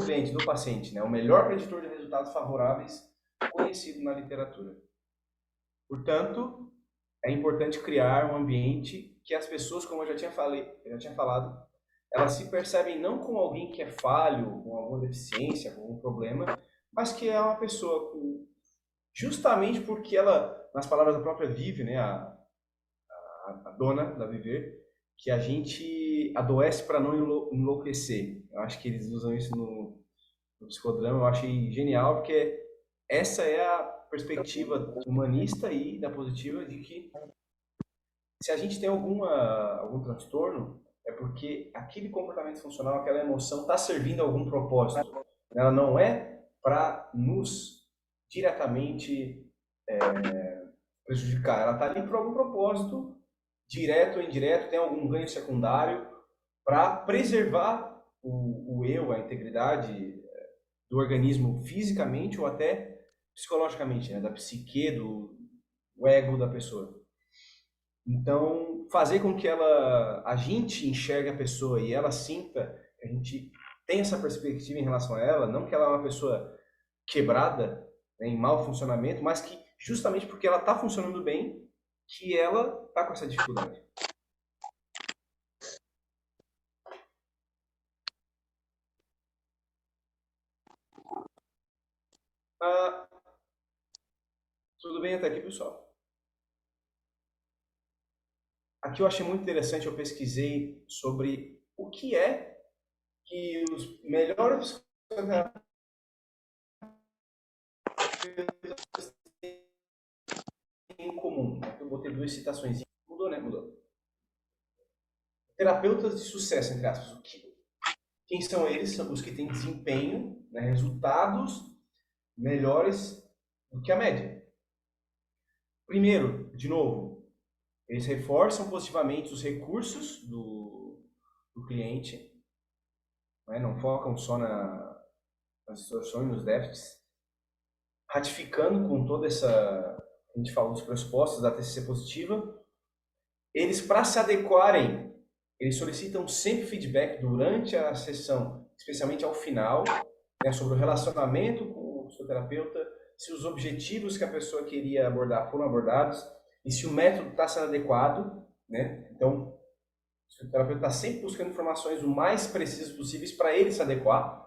cliente, do paciente, né? O melhor preditor de resultados favoráveis conhecido na literatura. Portanto, é importante criar um ambiente que as pessoas, como eu já tinha falado, elas se percebem não como alguém que é falho, com alguma deficiência, com algum problema, mas que é uma pessoa justamente porque ela, nas palavras da própria Vive, né, a dona da Viver, que a gente adoece para não enlouquecer. Eu acho que eles usam isso no psicodrama, eu achei genial, porque essa é a perspectiva humanista e da positiva de que se a gente tem algum transtorno, é porque aquele comportamento funcional, aquela emoção está servindo a algum propósito. Ela não é para nos diretamente prejudicar. Ela está ali por algum propósito, direto ou indireto, tem algum ganho secundário para preservar o eu, a integridade do organismo fisicamente ou até psicologicamente, né? Da psique, do ego da pessoa. Então, fazer com que a gente enxergue a pessoa e ela sinta que a gente tem essa perspectiva em relação a ela, não que ela é uma pessoa quebrada, né, em mau funcionamento, mas que justamente porque ela está funcionando bem, que ela está com essa dificuldade. Tudo bem até aqui, pessoal? Aqui eu achei muito interessante, eu pesquisei sobre o que é que os melhores em comum. Eu botei duas citações. Mudou, né? Mudou. Terapeutas de sucesso, entre aspas. Quem são eles? São os que têm desempenho, né, resultados melhores do que a média. Primeiro, de novo, eles reforçam positivamente os recursos do cliente, né, não focam só nas distorções, nos déficits, ratificando com toda essa, a gente falou dos pressupostos da TCC positiva. Eles, para se adequarem, eles solicitam sempre feedback durante a sessão, especialmente ao final, né, sobre o relacionamento com o psicoterapeuta, se os objetivos que a pessoa queria abordar foram abordados e se o método está sendo adequado, né? Então, o psicoterapeuta está sempre buscando informações o mais precisas possíveis para ele se adequar.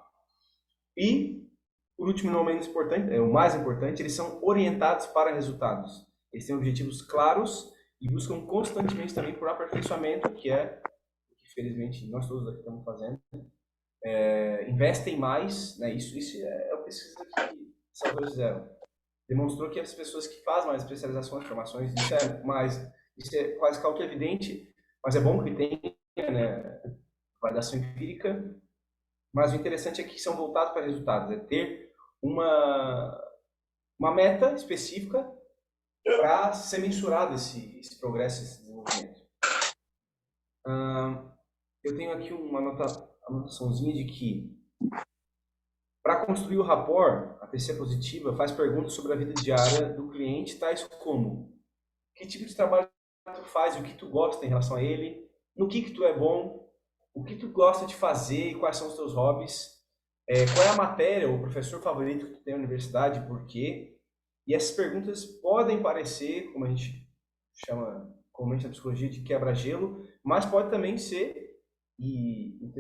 E, por último, não menos importante, o mais importante, eles são orientados para resultados. Eles têm objetivos claros e buscam constantemente também por aperfeiçoamento, que é o que, felizmente, nós todos aqui estamos fazendo. Investem mais, né? Isso é a pesquisa que os autores fizeram. Demonstrou que as pessoas que fazem mais especializações, formações, isso é quase que evidente, mas é bom que tenha, né, validação empírica. Mas o interessante é que são voltados para resultados, é ter uma meta específica para ser mensurado esse progresso, esse desenvolvimento. Eu tenho aqui uma anotaçãozinha de que, para construir o rapport, a TC positiva faz perguntas sobre a vida diária do cliente, tais como: que tipo de trabalho tu faz, o que tu gosta em relação a ele, no que tu é bom, o que tu gosta de fazer e quais são os teus hobbies, qual é a matéria ou o professor favorito que tu tem na universidade, por quê? E essas perguntas podem parecer, como a gente chama comumente na psicologia, de quebra-gelo, mas pode também ser, e o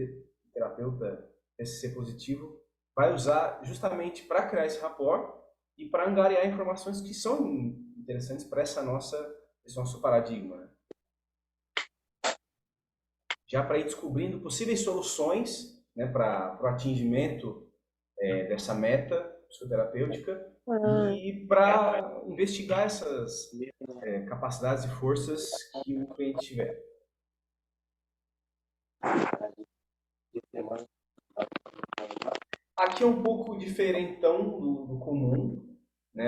terapeuta TCC positivo vai usar justamente para criar esse rapport e para angariar informações que são interessantes para esse nosso paradigma, né? Já para ir descobrindo possíveis soluções, né, para o atingimento dessa meta psicoterapêutica e para investigar essas capacidades e forças que o cliente tiver. Aqui é um pouco diferentão do comum, né?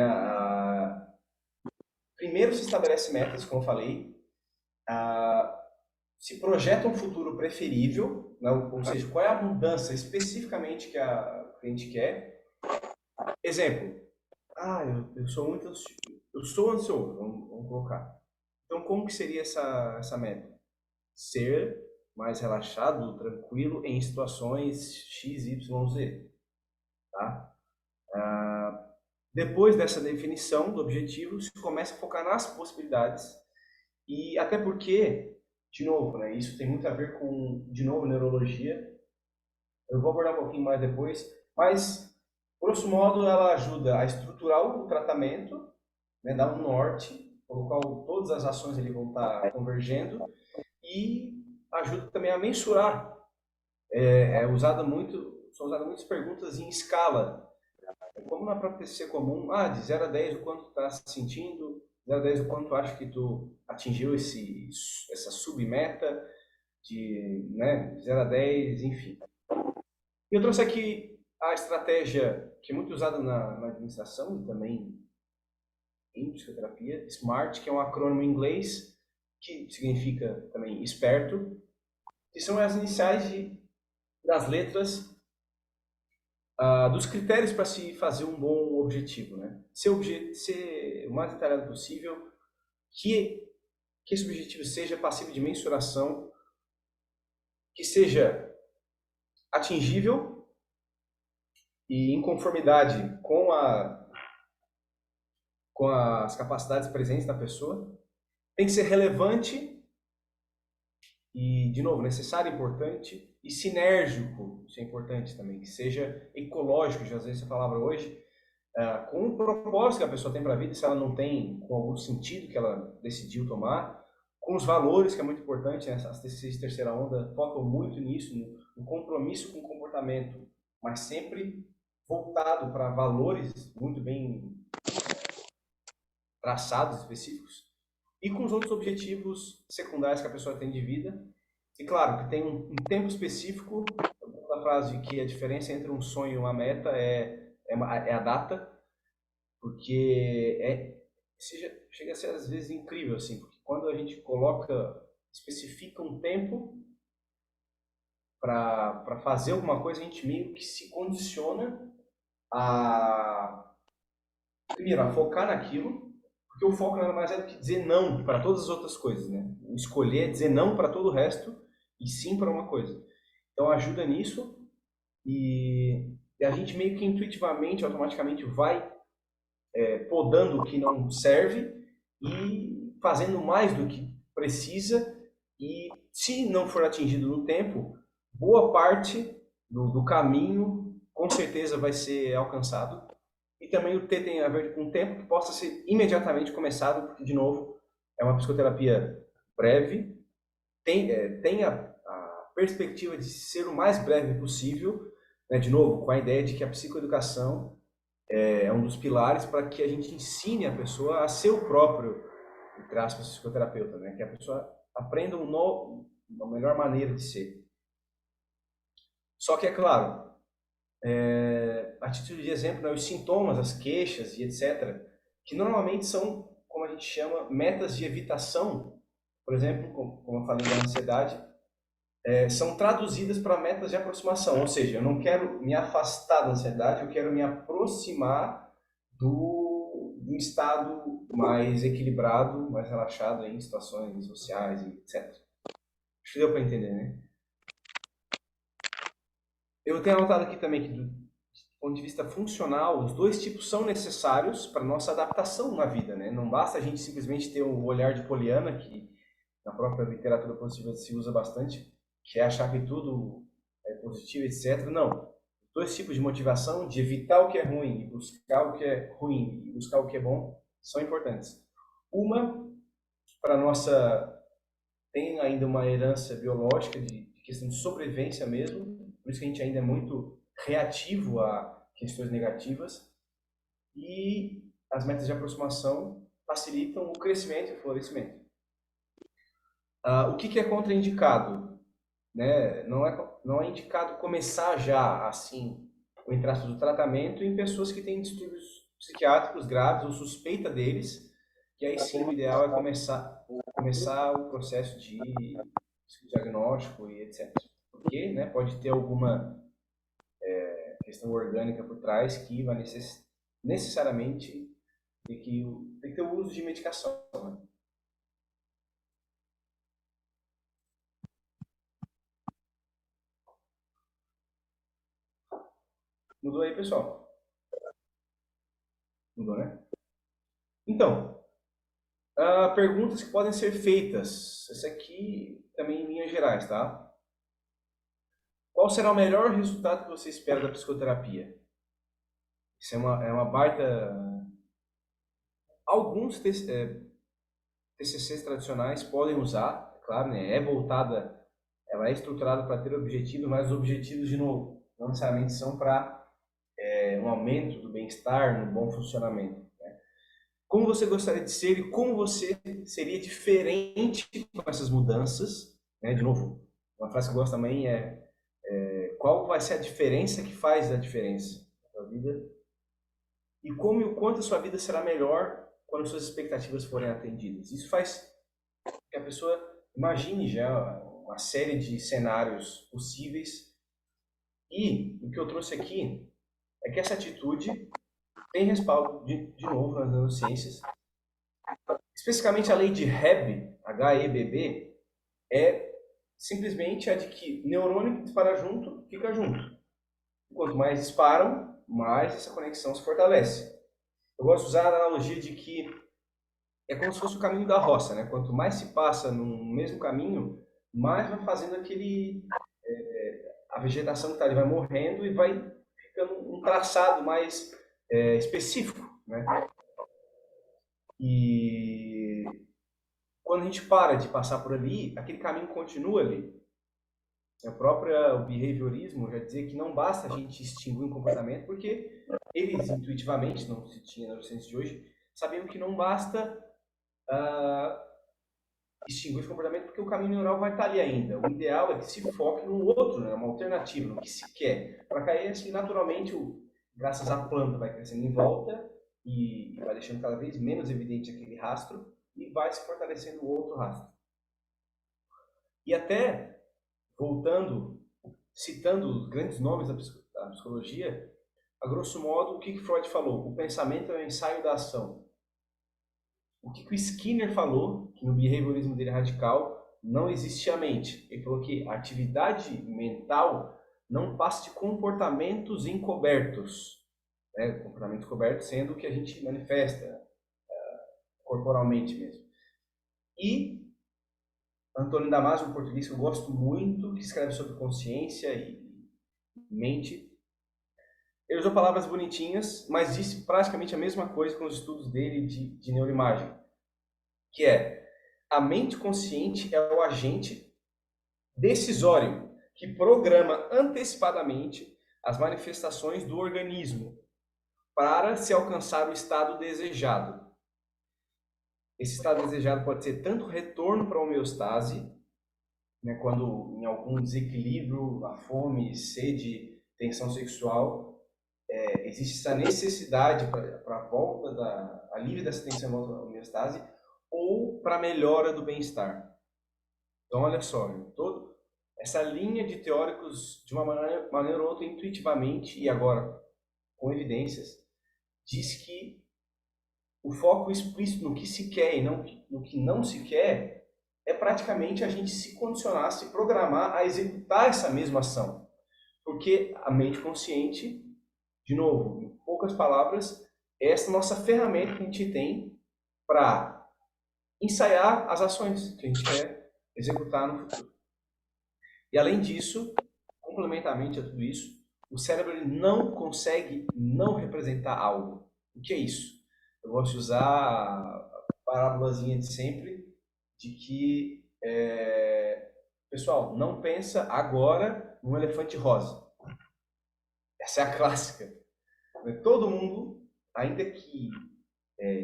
Primeiro se estabelece metas, como eu falei, se projeta um futuro preferível, né? Ou seja, qual é a mudança especificamente que a cliente quer. Exemplo, eu sou muito ansioso, vamos colocar. Então, como que seria essa meta? Ser mais relaxado, tranquilo em situações X, Y, Z. Tá? Depois dessa definição do objetivo, se começa a focar nas possibilidades e até porque, de novo, né, isso tem muito a ver com, de novo, neurologia. Eu vou abordar um pouquinho mais depois, mas, grosso modo, ela ajuda a estruturar o tratamento, né, dar um norte, pelo qual todas as ações ali vão estar convergendo e ajuda também a mensurar. São usadas muitas perguntas em escala. Como na própria TCC comum, de 0 a 10 o quanto tu está se sentindo, 0 a 10 o quanto tu acha que tu atingiu essa submeta, de 0 a 10, enfim. E eu trouxe aqui a estratégia que é muito usada na administração e também em psicoterapia, SMART, que é um acrônimo em inglês, que significa também esperto, que são as iniciais das letras dos critérios para se fazer um bom objetivo, né? Ser o mais detalhado possível, que esse objetivo seja passível de mensuração, que seja atingível e em conformidade com as capacidades presentes da pessoa, tem que ser relevante e, de novo, necessário, importante e sinérgico, isso é importante também, que seja ecológico, já usei essa palavra hoje, com o propósito que a pessoa tem para a vida, se ela não tem, com algum sentido que ela decidiu tomar, com os valores, que é muito importante, né? As TCCs de terceira onda focam muito nisso, no compromisso com o comportamento, mas sempre voltado para valores muito bem traçados, específicos, e com os outros objetivos secundários que a pessoa tem de vida. E claro, que tem um tempo específico, a frase que a diferença entre um sonho e uma meta é a data, porque chega a ser às vezes incrível, assim, porque quando a gente especifica um tempo para fazer alguma coisa, a gente meio que se condiciona primeiro, a focar naquilo, porque o foco nada mais é do que dizer não para todas as outras coisas, né? Escolher é dizer não para todo o resto e sim para uma coisa. Então ajuda nisso e e a gente meio que intuitivamente, automaticamente vai podando o que não serve e fazendo mais do que precisa, e se não for atingido no tempo, boa parte do caminho com certeza vai ser alcançado. E também o T tem a ver com o tempo que possa ser imediatamente começado, porque, de novo, é uma psicoterapia breve, tem a perspectiva de ser o mais breve possível, né, de novo, com a ideia de que a psicoeducação é um dos pilares para que a gente ensine a pessoa a ser o próprio, entre aspas, psicoterapeuta, né? Que a pessoa aprenda uma melhor maneira de ser. Só que, é claro, a título de exemplo, né, os sintomas, as queixas e etc., que normalmente são, como a gente chama, metas de evitação, por exemplo, como eu falei da ansiedade, são traduzidas para metas de aproximação, ou seja, eu não quero me afastar da ansiedade, eu quero me aproximar do estado mais equilibrado, mais relaxado em situações sociais e etc. Acho que deu para entender, né? Eu tenho anotado aqui também que, do ponto de vista funcional, os dois tipos são necessários para nossa adaptação na vida, né? Não basta a gente simplesmente ter o olhar de Poliana, que na própria literatura positiva se usa bastante, que é achar que tudo é positivo, etc. Não. Dois tipos de motivação, de evitar o que é ruim e buscar o que é ruim e buscar o que é bom, são importantes. Uma, para nossa, tem ainda uma herança biológica de questão de sobrevivência mesmo, por isso que a gente ainda é muito reativo a questões negativas, e as metas de aproximação facilitam o crescimento e o florescimento. O que é contraindicado? Né? Não é indicado começar já assim, o traço do tratamento em pessoas que têm distúrbios psiquiátricos graves ou suspeita deles, que aí sim o ideal é começar o processo de diagnóstico e etc. Porque, né, pode ter alguma questão orgânica por trás que vai necessariamente ter que ter o uso de medicação. Né? Mudou aí, pessoal? Mudou, né? Então, perguntas que podem ser feitas. Essa aqui também em linhas gerais, tá? Qual será o melhor resultado que você espera da psicoterapia? Isso é uma baita. Alguns TCCs tradicionais podem usar, é claro, né? Ela é estruturada para ter objetivos, mas os objetivos, de novo, não necessariamente são para um aumento do bem-estar, no bom funcionamento. Como você gostaria de ser e como você seria diferente com essas mudanças, né? De novo, uma frase que eu gosto também qual vai ser a diferença que faz a diferença na sua vida e como e o quanto a sua vida será melhor quando suas expectativas forem atendidas. Isso faz que a pessoa imagine já uma série de cenários possíveis, e o que eu trouxe aqui é que essa atitude tem respaldo, de novo, nas neurociências. Especificamente a lei de Hebb, H-E-B-B, é simplesmente a de que neurônio que dispara junto, fica junto. Quanto mais disparam, mais essa conexão se fortalece. Eu gosto de usar a analogia de que é como se fosse o caminho da roça, né? Quanto mais se passa no mesmo caminho, mais vai fazendo a vegetação que está ali vai morrendo e vai ficando um traçado mais específico, né? E quando a gente para de passar por ali, aquele caminho continua ali. O behaviorismo já dizia que não basta a gente extinguir um comportamento, porque eles intuitivamente, não se tinha na neurociência de hoje, sabiam que não basta extinguir esse comportamento, porque o caminho neural vai estar ali ainda. O ideal é que se foque no outro, né, uma alternativa, no que se quer. Para cair assim, naturalmente, graças à planta, vai crescendo em volta e vai deixando cada vez menos evidente aquele rastro e vai se fortalecendo o outro rastro. E até, voltando, citando os grandes nomes da psicologia, a grosso modo, o que Freud falou? O pensamento é o ensaio da ação. O que o Skinner falou, que no behaviorismo dele radical não existe a mente. Ele falou que a atividade mental não passe de comportamentos encobertos, né? Comportamentos cobertos sendo o que a gente manifesta corporalmente mesmo. E Antônio Damasio, um português que eu gosto muito, que escreve sobre consciência e mente, ele usou palavras bonitinhas, mas disse praticamente a mesma coisa com os estudos dele de neuroimagem, que é: a mente consciente é o agente decisório que programa antecipadamente as manifestações do organismo para se alcançar o estado desejado. Esse estado desejado pode ser tanto retorno para a homeostase, né, quando em algum desequilíbrio, a fome, sede, tensão sexual, existe essa necessidade para a volta da alívio dessa tensão e volta da homeostase, ou para a melhora do bem-estar. Então, olha só, essa linha de teóricos, de uma maneira ou outra, intuitivamente, e agora com evidências, diz que o foco explícito no que se quer e não no que não se quer é praticamente a gente se condicionar, se programar a executar essa mesma ação. Porque a mente consciente, de novo, em poucas palavras, é essa nossa ferramenta que a gente tem para ensaiar as ações que a gente quer executar no futuro. E além disso, complementarmente a tudo isso, o cérebro ele não consegue não representar algo. O que é isso? Eu gosto de usar a parábolazinha de sempre, de que, pessoal, não pensa agora num elefante rosa. Essa é a clássica. Todo mundo, ainda que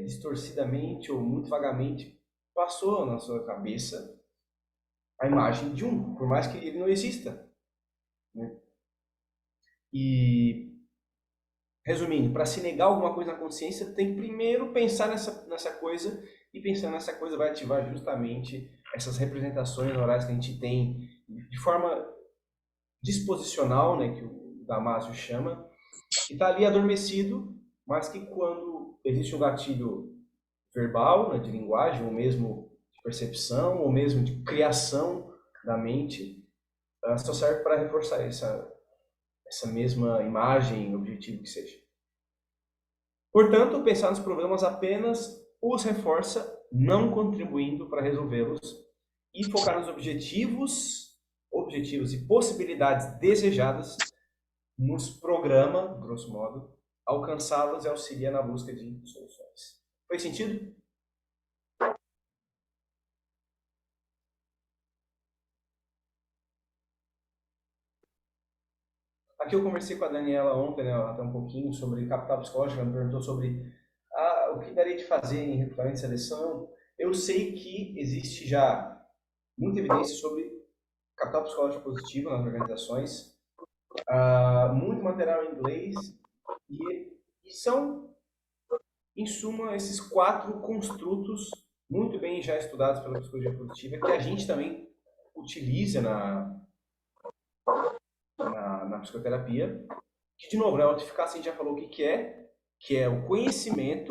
distorcidamente ou muito vagamente, passou na sua cabeça a imagem de um, por mais que ele não exista, né? E, resumindo, para se negar alguma coisa na consciência, tem que primeiro pensar nessa coisa, e pensando nessa coisa vai ativar justamente essas representações neurais que a gente tem de forma disposicional, né, que o Damasio chama, que está ali adormecido, mas que quando existe um gatilho verbal, né, de linguagem, ou mesmo de percepção, ou mesmo de criação da mente, só serve para reforçar essa mesma imagem, objetivo que seja. Portanto, pensar nos problemas apenas os reforça, não contribuindo para resolvê-los, e focar nos objetivos e possibilidades desejadas nos programa, grosso modo, alcançá-los e auxilia na busca de soluções. Faz sentido? Aqui eu conversei com a Daniela ontem, né, até um pouquinho, sobre capital psicológico. Ela me perguntou sobre o que daria de fazer em recrutamento e seleção. Eu sei que existe já muita evidência sobre capital psicológico positivo nas organizações, muito material em inglês, e são, em suma, esses 4 construtos muito bem já estudados pela psicologia positiva, que a gente também utiliza na psicoterapia, que, de novo, né, a autoeficácia a gente já falou o que é o conhecimento,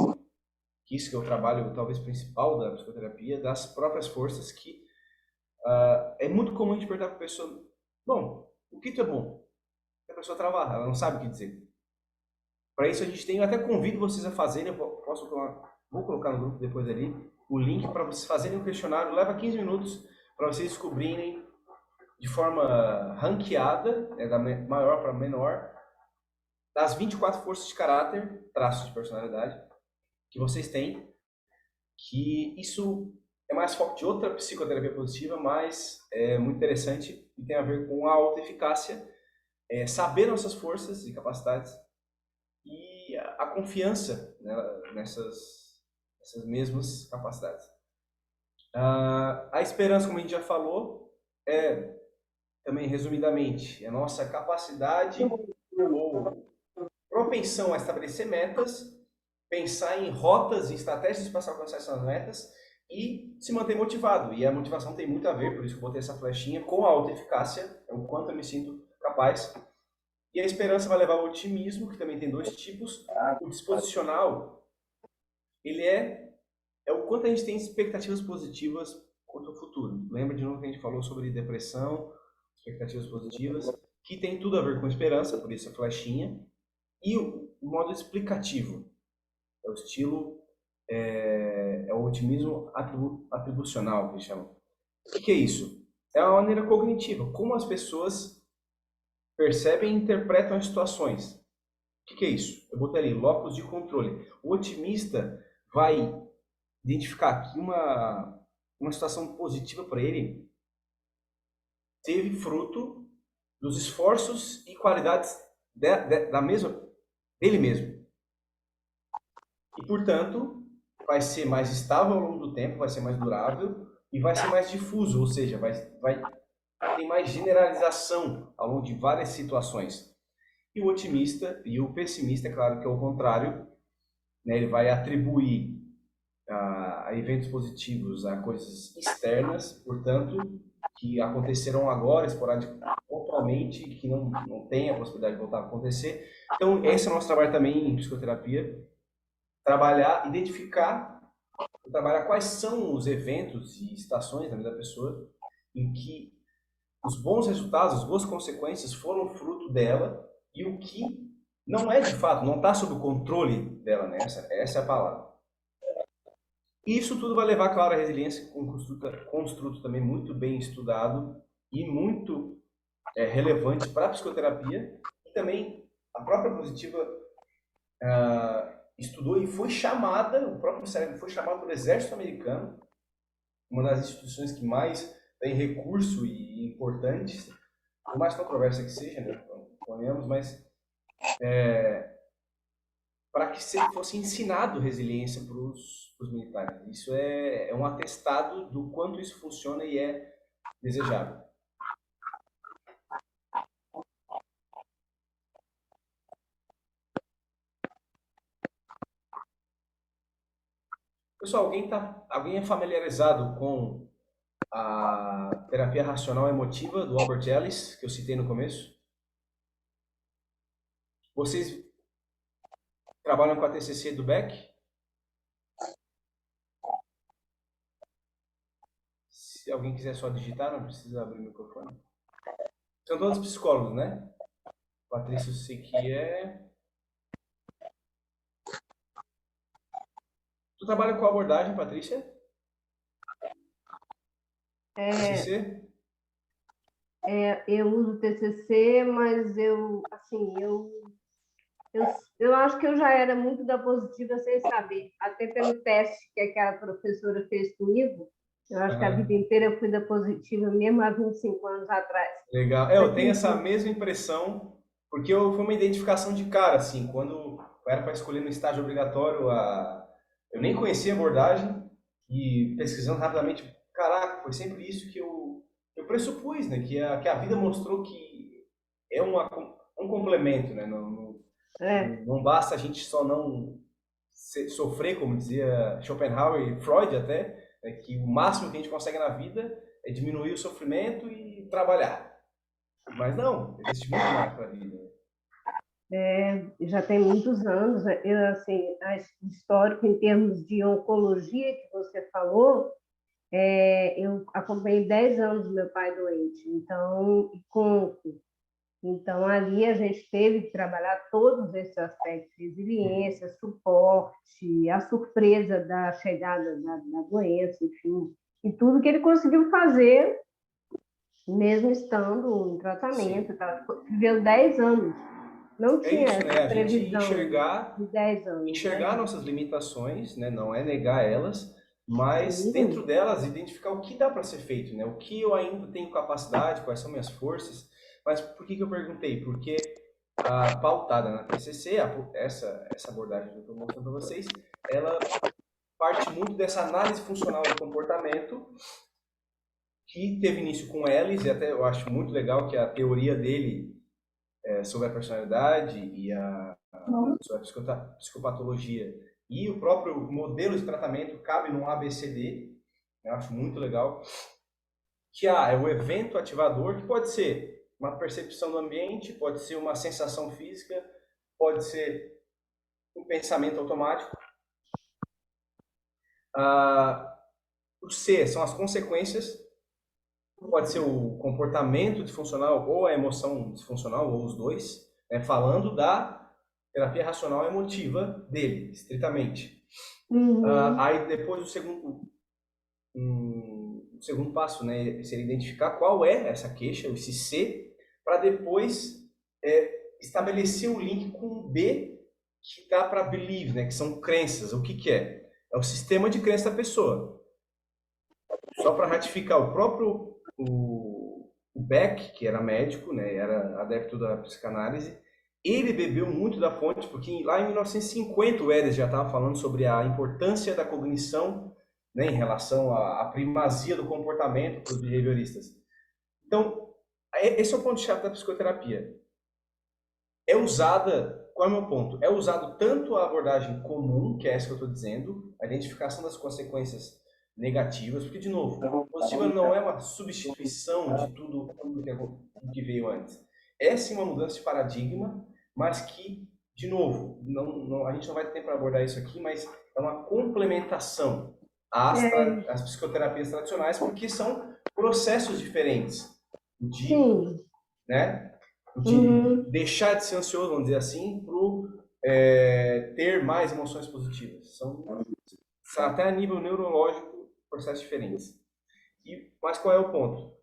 que isso que é o trabalho talvez principal da psicoterapia, das próprias forças, que é muito comum a gente perguntar para a pessoa: bom, o que tu é bom? A pessoa travar, ela não sabe o que dizer. Para isso a gente tem, eu até convido vocês a fazerem, vou colocar no grupo depois ali, o link para vocês fazerem um questionário, leva 15 minutos para vocês descobrirem de forma ranqueada, da maior para menor, das 24 forças de caráter, traços de personalidade, que vocês têm, que isso é mais foco de outra psicoterapia positiva, mas é muito interessante e tem a ver com a autoeficácia, saber nossas forças e capacidades e a confiança, né, nessas mesmas capacidades. A esperança, como a gente já falou, é também, resumidamente, a nossa capacidade ou propensão a estabelecer metas, pensar em rotas e estratégias para alcançar essas metas e se manter motivado. E a motivação tem muito a ver, por isso que eu botei essa flechinha, com a autoeficácia, é o quanto eu me sinto capaz. E a esperança vai levar ao otimismo, que também tem 2 tipos. O disposicional, ele é o quanto a gente tem expectativas positivas quanto ao futuro. Lembra de novo que a gente falou sobre depressão, expectativas positivas. que tem tudo a ver com esperança, por isso a flechinha, e o modo explicativo, é o estilo, é o otimismo atribucional, que eles chamam. O que é isso? É uma maneira cognitiva, como as pessoas percebem e interpretam as situações. O que é isso? Eu botei ali, locus de controle. O otimista vai identificar aqui uma situação positiva para ele, teve fruto dos esforços e qualidades dele mesmo. E, portanto, vai ser mais estável ao longo do tempo, vai ser mais durável e vai ser mais difuso, ou seja, vai ter mais generalização ao longo de várias situações. E o otimista e o pessimista, é claro que é o contrário, né? Ele vai atribuir a eventos positivos a coisas externas, portanto, que aconteceram agora, esporadicamente, pontualmente, que não tem a possibilidade de voltar a acontecer. Então, esse é o nosso trabalho também em psicoterapia, trabalhar, identificar, trabalhar quais são os eventos e estações na vida da pessoa em que os bons resultados, as boas consequências foram fruto dela e o que não é de fato, não está sob o controle dela, né? Essa é a palavra. E isso tudo vai levar, claro, a resiliência com um construto também muito bem estudado e muito relevante para a psicoterapia. E também a própria Positiva estudou e foi chamada, o próprio cérebro foi chamado pelo Exército Americano, uma das instituições que mais tem recurso e importantes, por mais controversa que seja, né? Ponhamos, mas para que fosse ensinado resiliência para os militares. Isso é um atestado do quanto isso funciona e é desejável. Pessoal, alguém é familiarizado com a terapia racional emotiva do Albert Ellis, que eu citei no começo? Vocês trabalham com a TCC do Beck? Se alguém quiser só digitar, não precisa abrir o microfone. São todos psicólogos, né? Patrícia, eu sei que é. Tu trabalha com abordagem, Patrícia? TCC? Eu uso TCC, mas eu, eu acho que eu já era muito da positiva sem saber, até pelo teste que aquela professora fez comigo. Eu acho que a vida inteira eu fui da positiva, mesmo há 25 anos atrás. Legal. Eu tenho essa mesma impressão, porque foi uma identificação de cara, assim, quando eu era para escolher no estágio obrigatório, eu nem conhecia a abordagem e pesquisando rapidamente, caraca, foi sempre isso que eu pressupus, né? Que a vida mostrou que é um complemento, né? Não basta a gente só não sofrer, como dizia Schopenhauer e Freud até, né, que o máximo que a gente consegue na vida é diminuir o sofrimento e trabalhar. Mas não, existe muito mais para a vida. Já tem muitos anos. O histórico em termos de oncologia que você falou, eu acompanhei 10 anos do meu pai doente. Então, ali a gente teve que trabalhar todos esses aspectos, resiliência, suporte, a surpresa da chegada da doença, enfim, e tudo que ele conseguiu fazer, mesmo estando em tratamento, tá? Viveu 10 anos. Não É tinha isso, né? essa A gente previsão de 10 anos, enxergar né? nossas limitações, né? Não é negar elas, mas Sim. dentro delas identificar o que dá para ser feito, né? O que eu ainda tenho capacidade, quais são minhas forças. Mas por que eu perguntei? Porque a pautada na TCC, essa abordagem que eu estou mostrando para vocês, ela parte muito dessa análise funcional do comportamento que teve início com Ellis, e até eu acho muito legal que a teoria dele sobre a personalidade e sobre a psicopatologia e o próprio modelo de tratamento cabe num ABCD, eu acho muito legal, que é o evento ativador, que pode ser uma percepção do ambiente, pode ser uma sensação física, pode ser um pensamento automático. O C são as consequências, pode ser o comportamento disfuncional ou a emoção disfuncional, ou os dois, né, falando da terapia racional emotiva dele, estritamente. Aí depois o segundo passo, né, seria identificar qual é essa queixa, esse C, para depois estabelecer o link com o B, que dá para believe, né, que são crenças. O que é? É o sistema de crença da pessoa. Só para ratificar, o próprio o Beck, que era médico, né, era adepto da psicanálise, ele bebeu muito da fonte, porque lá em 1950 o Eres já estava falando sobre a importância da cognição, né, em relação à primazia do comportamento para os behavioristas. Então, esse é o ponto-chave da psicoterapia. É usada, qual é o meu ponto? É usado tanto a abordagem comum, que é essa que eu estou dizendo, a identificação das consequências negativas, porque, de novo, positiva não é uma substituição de tudo que veio antes. É sim uma mudança de paradigma, mas que, de novo, a gente não vai ter tempo para abordar isso aqui, mas é uma complementação às psicoterapias tradicionais, porque são processos diferentes de, né, de deixar de ser ansioso, vamos dizer assim, para ter mais emoções positivas. São até a nível neurológico processos diferentes. Mas qual é o ponto?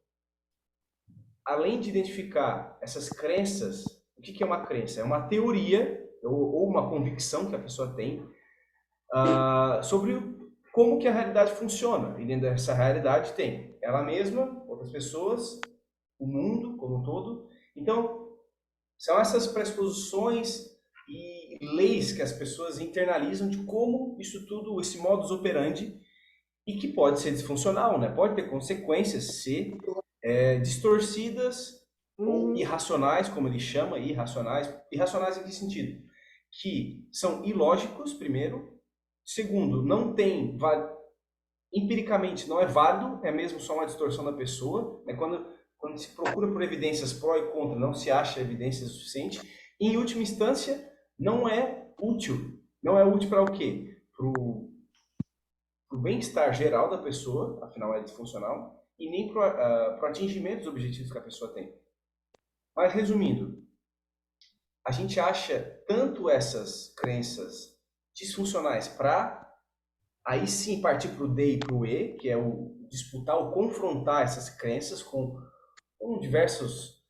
Além de identificar essas crenças, o que é uma crença? É uma teoria ou uma convicção que a pessoa tem sobre como que a realidade funciona. E dentro dessa realidade tem ela mesma, outras pessoas, o mundo como um todo. Então, são essas pressuposições e leis que as pessoas internalizam de como isso tudo, esse modus operandi, e que pode ser disfuncional, né? Pode ter consequências se distorcidas ou irracionais, como ele chama, irracionais. Irracionais em que sentido? Que são ilógicos, primeiro. Segundo, não tem, empiricamente não é válido, é mesmo só uma distorção da pessoa. Né? Quando se procura por evidências pró e contra, não se acha evidência suficiente. E, em última instância, não é útil. Não é útil para o quê? Para o bem-estar geral da pessoa, afinal é disfuncional, e nem para o atingimento dos objetivos que a pessoa tem. Mas, resumindo, a gente acha tanto essas crenças disfuncionais para aí sim partir para o D e para o E, que é o disputar ou confrontar essas crenças com diversas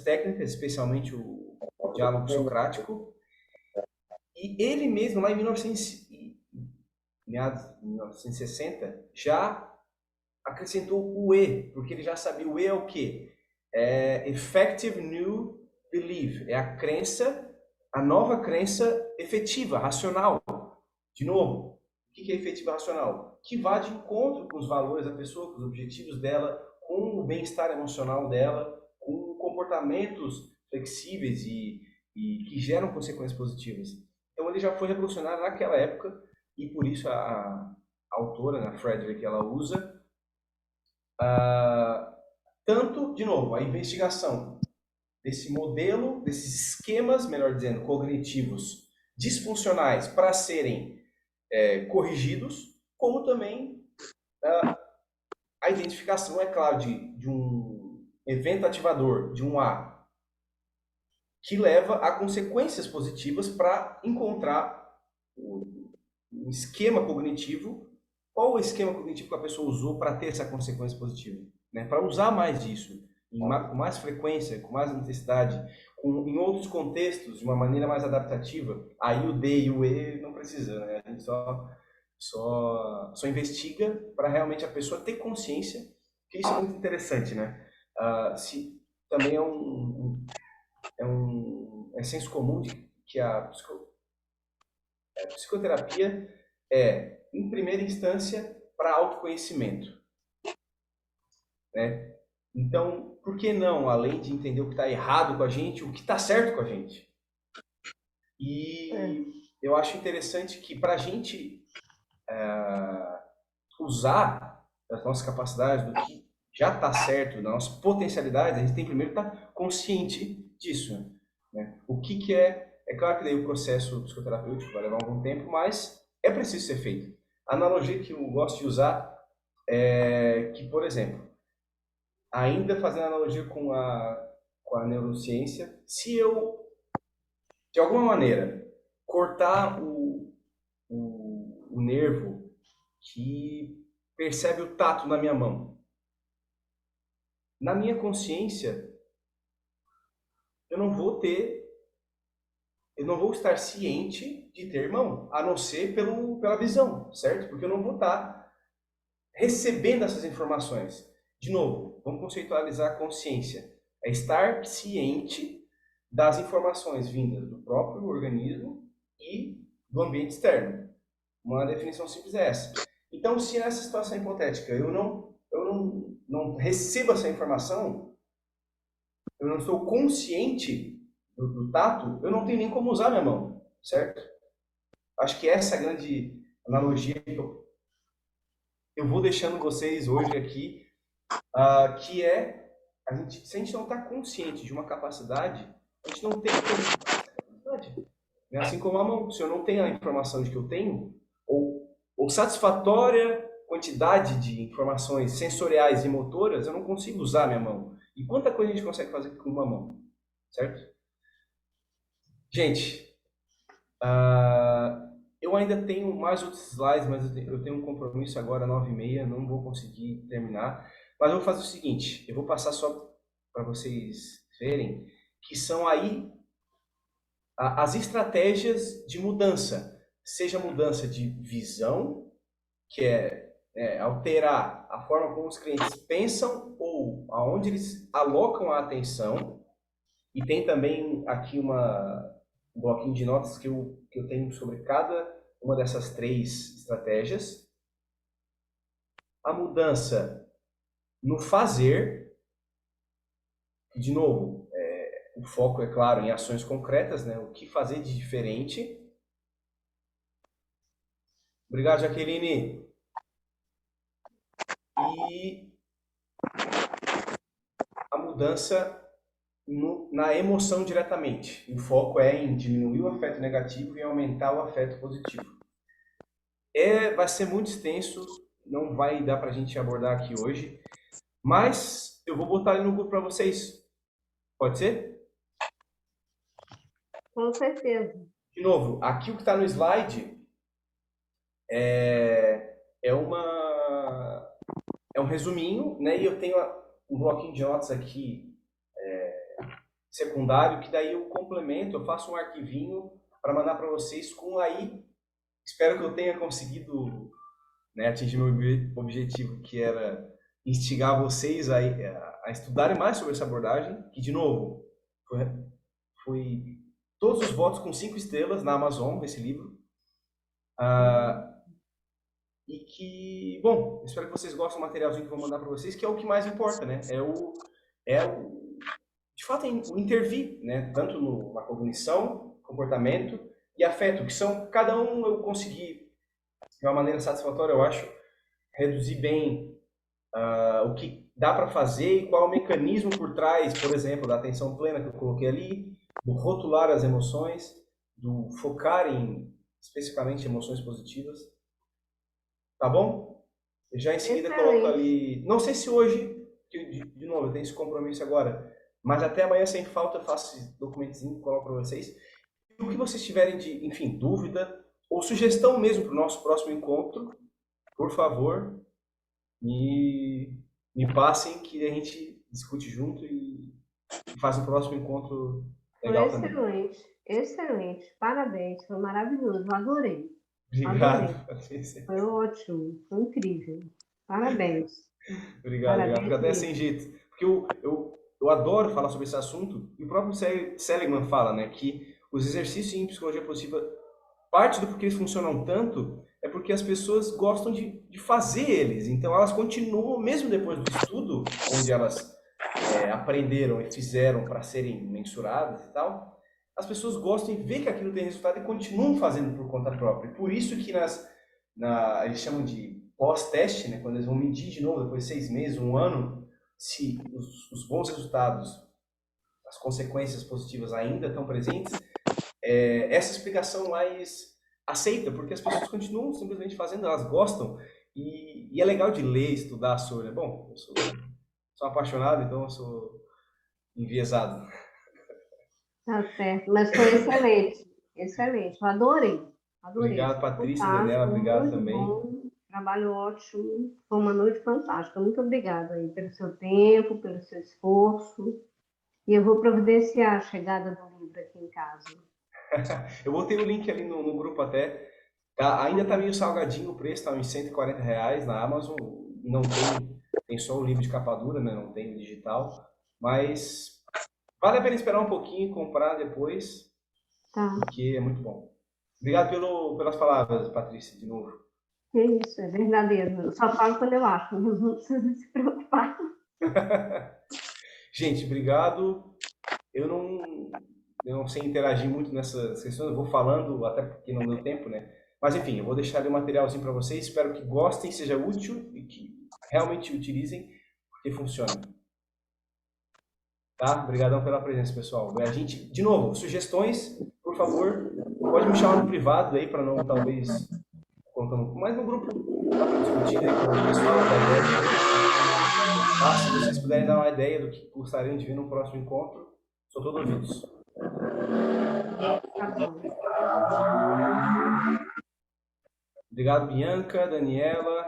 técnicas, especialmente o diálogo socrático. E ele mesmo, lá em meados de 1960, já acrescentou o E, porque ele já sabia. O E é o quê? É Effective New Belief. É a crença, a nova crença efetiva, racional. De novo, o que é efetiva racional? Que vá de encontro com os valores da pessoa, com os objetivos dela, com o bem-estar emocional dela, com comportamentos flexíveis e que geram consequências positivas. Então ele já foi revolucionário naquela época e por isso a autora, a Frederick, ela usa tanto, de novo, a investigação desse modelo, desses esquemas, melhor dizendo, cognitivos disfuncionais para serem corrigidos, como também a identificação, é claro, de um evento ativador, de um A, que leva a consequências positivas para encontrar um esquema cognitivo. Qual o esquema cognitivo que a pessoa usou para ter essa consequência positiva? Né? Para usar mais disso, com mais frequência, com mais intensidade, em outros contextos, de uma maneira mais adaptativa. Aí o D e o E não precisa, né? A gente só investiga para realmente a pessoa ter consciência, que isso é muito interessante, né? Também é senso comum de que a psicoterapia é, em primeira instância, para autoconhecimento, né? Então, por que não, além de entender o que está errado com a gente, o que está certo com a gente? E eu acho interessante que para a gente usar as nossas capacidades, do que já está certo, das nossas potencialidades, a gente tem primeiro que estar consciente disso. Né? O que é... É claro que daí o processo psicoterapêutico vai levar algum tempo, mas é preciso ser feito. A analogia que eu gosto de usar é que, por exemplo, ainda fazendo analogia com a neurociência, se eu, de alguma maneira, cortar o nervo que percebe o tato na minha mão, na minha consciência, eu não vou estar ciente de ter mão, a não ser pela visão, certo? Porque eu não vou estar recebendo essas informações. De novo, vamos conceitualizar a consciência. É estar ciente das informações vindas do próprio organismo e do ambiente externo. Uma definição simples é essa. Então, se nessa situação hipotética eu não recebo essa informação, eu não estou consciente do tato, eu não tenho nem como usar minha mão, certo? Acho que essa é a grande analogia que eu vou deixando vocês hoje aqui, que é, se a gente não está consciente de uma capacidade, a gente não tem capacidade. Assim como a mão, se eu não tenho a informação de que eu tenho, ou satisfatória quantidade de informações sensoriais e motoras, eu não consigo usar minha mão. E quanta coisa a gente consegue fazer com uma mão, certo? Gente, eu ainda tenho mais outros slides, mas eu tenho um compromisso agora, 9h30, não vou conseguir terminar. Mas eu vou fazer o seguinte, eu vou passar só para vocês verem, que são aí as estratégias de mudança. Seja mudança de visão, que é alterar a forma como os clientes pensam ou aonde eles alocam a atenção. E tem também aqui um bloquinho de notas que eu tenho sobre cada uma dessas 3 estratégias. A mudança no fazer, e de novo, o foco é claro em ações concretas, né? O que fazer de diferente. Obrigado, Jaqueline. E a mudança na emoção diretamente. O foco é em diminuir o afeto negativo e aumentar o afeto positivo. Vai ser muito extenso, não vai dar para a gente abordar aqui hoje, mas eu vou botar ali no grupo para vocês. Pode ser? Com certeza. De novo, aqui o que está no slide é um resuminho, né? E eu tenho um bloquinho de notas aqui secundário, que daí eu complemento, eu faço um arquivinho para mandar para vocês com aí, espero que eu tenha conseguido, né, atingir meu objetivo, que era instigar vocês a estudarem mais sobre essa abordagem, que, de novo, foi todos os votos com 5 estrelas na Amazon, esse livro. E que, bom, espero que vocês gostem do materialzinho que eu vou mandar para vocês, que é o que mais importa, né? De fato, o intervir, né? Tanto na cognição, comportamento e afeto, que são, cada um eu consegui, de uma maneira satisfatória, eu acho, reduzir bem o que dá para fazer e qual é o mecanismo por trás, por exemplo, da atenção plena que eu coloquei ali, do rotular as emoções, do focar em especificamente emoções positivas. Tá bom? Eu já em seguida coloco ali. Não sei se hoje, de novo, eu tenho esse compromisso agora, mas até amanhã, sem falta, eu faço esse documentozinho que coloco para vocês. E o que vocês tiverem de, enfim, dúvida ou sugestão mesmo para o nosso próximo encontro, por favor, me passem que a gente discute junto e faz um próximo encontro legal também. Excelente, excelente. Parabéns, foi maravilhoso, adorei. Obrigado. Adorei. Foi ótimo, foi incrível. Parabéns. Obrigado, Parabéns obrigado. Fico até mesmo. sem jeito. Porque eu adoro falar sobre esse assunto, e o próprio Seligman fala, né, que os exercícios em psicologia positiva, parte do porquê eles funcionam tanto é porque as pessoas gostam de fazer eles. Então elas continuam, mesmo depois do estudo, onde elas aprenderam e fizeram para serem mensuradas e tal, as pessoas gostam de ver que aquilo tem resultado e continuam fazendo por conta própria. Por isso que eles chamam de pós-teste, né, quando eles vão medir de novo, depois de 6 meses, 1 ano, se os bons resultados, as consequências positivas ainda estão presentes, essa explicação mais aceita, porque as pessoas continuam simplesmente fazendo, elas gostam, e é legal de ler, estudar sobre. Bom, eu sou sou apaixonado, então eu sou enviesado. Tá certo, mas foi excelente, excelente. Eu adorei, adorei. Obrigado, Patrícia, Daniela, Fantástico, obrigado muito também. bom, trabalho ótimo. Foi uma noite fantástica. Muito obrigada aí pelo seu tempo, pelo seu esforço. E eu vou providenciar a chegada do livro aqui em casa. Eu botei o link ali no grupo até. Tá, ainda tá meio salgadinho o preço, tá uns R$ 140 na Amazon. Não tem só o livro de capa dura, né? Não tem o digital. Mas vale a pena esperar um pouquinho e comprar depois, Tá, porque é muito bom. Obrigado pelas palavras, Patrícia, de novo. é isso, é verdadeiro. Eu só falo quando eu acho, mas não precisa se preocupar. Gente, obrigado. Eu não sei interagir muito nessas questões, eu vou falando, até porque não deu tempo, né? Mas enfim, eu vou deixar ali um materialzinho para vocês. Espero que gostem, seja útil e que realmente utilizem, porque funciona. Tá? Obrigadão pela presença, pessoal. A gente, de novo, sugestões, por favor, pode me chamar no privado aí para não, talvez, colocando mais no grupo para discutir aí com o pessoal da ideia. Tá? Se vocês puderem dar uma ideia do que gostariam de ver no próximo encontro, sou todo ouvidos. Tá bom. Obrigado, Bianca, Daniela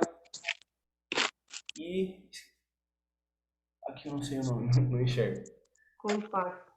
e aqui eu não sei o nome, não enxergo. Compacto.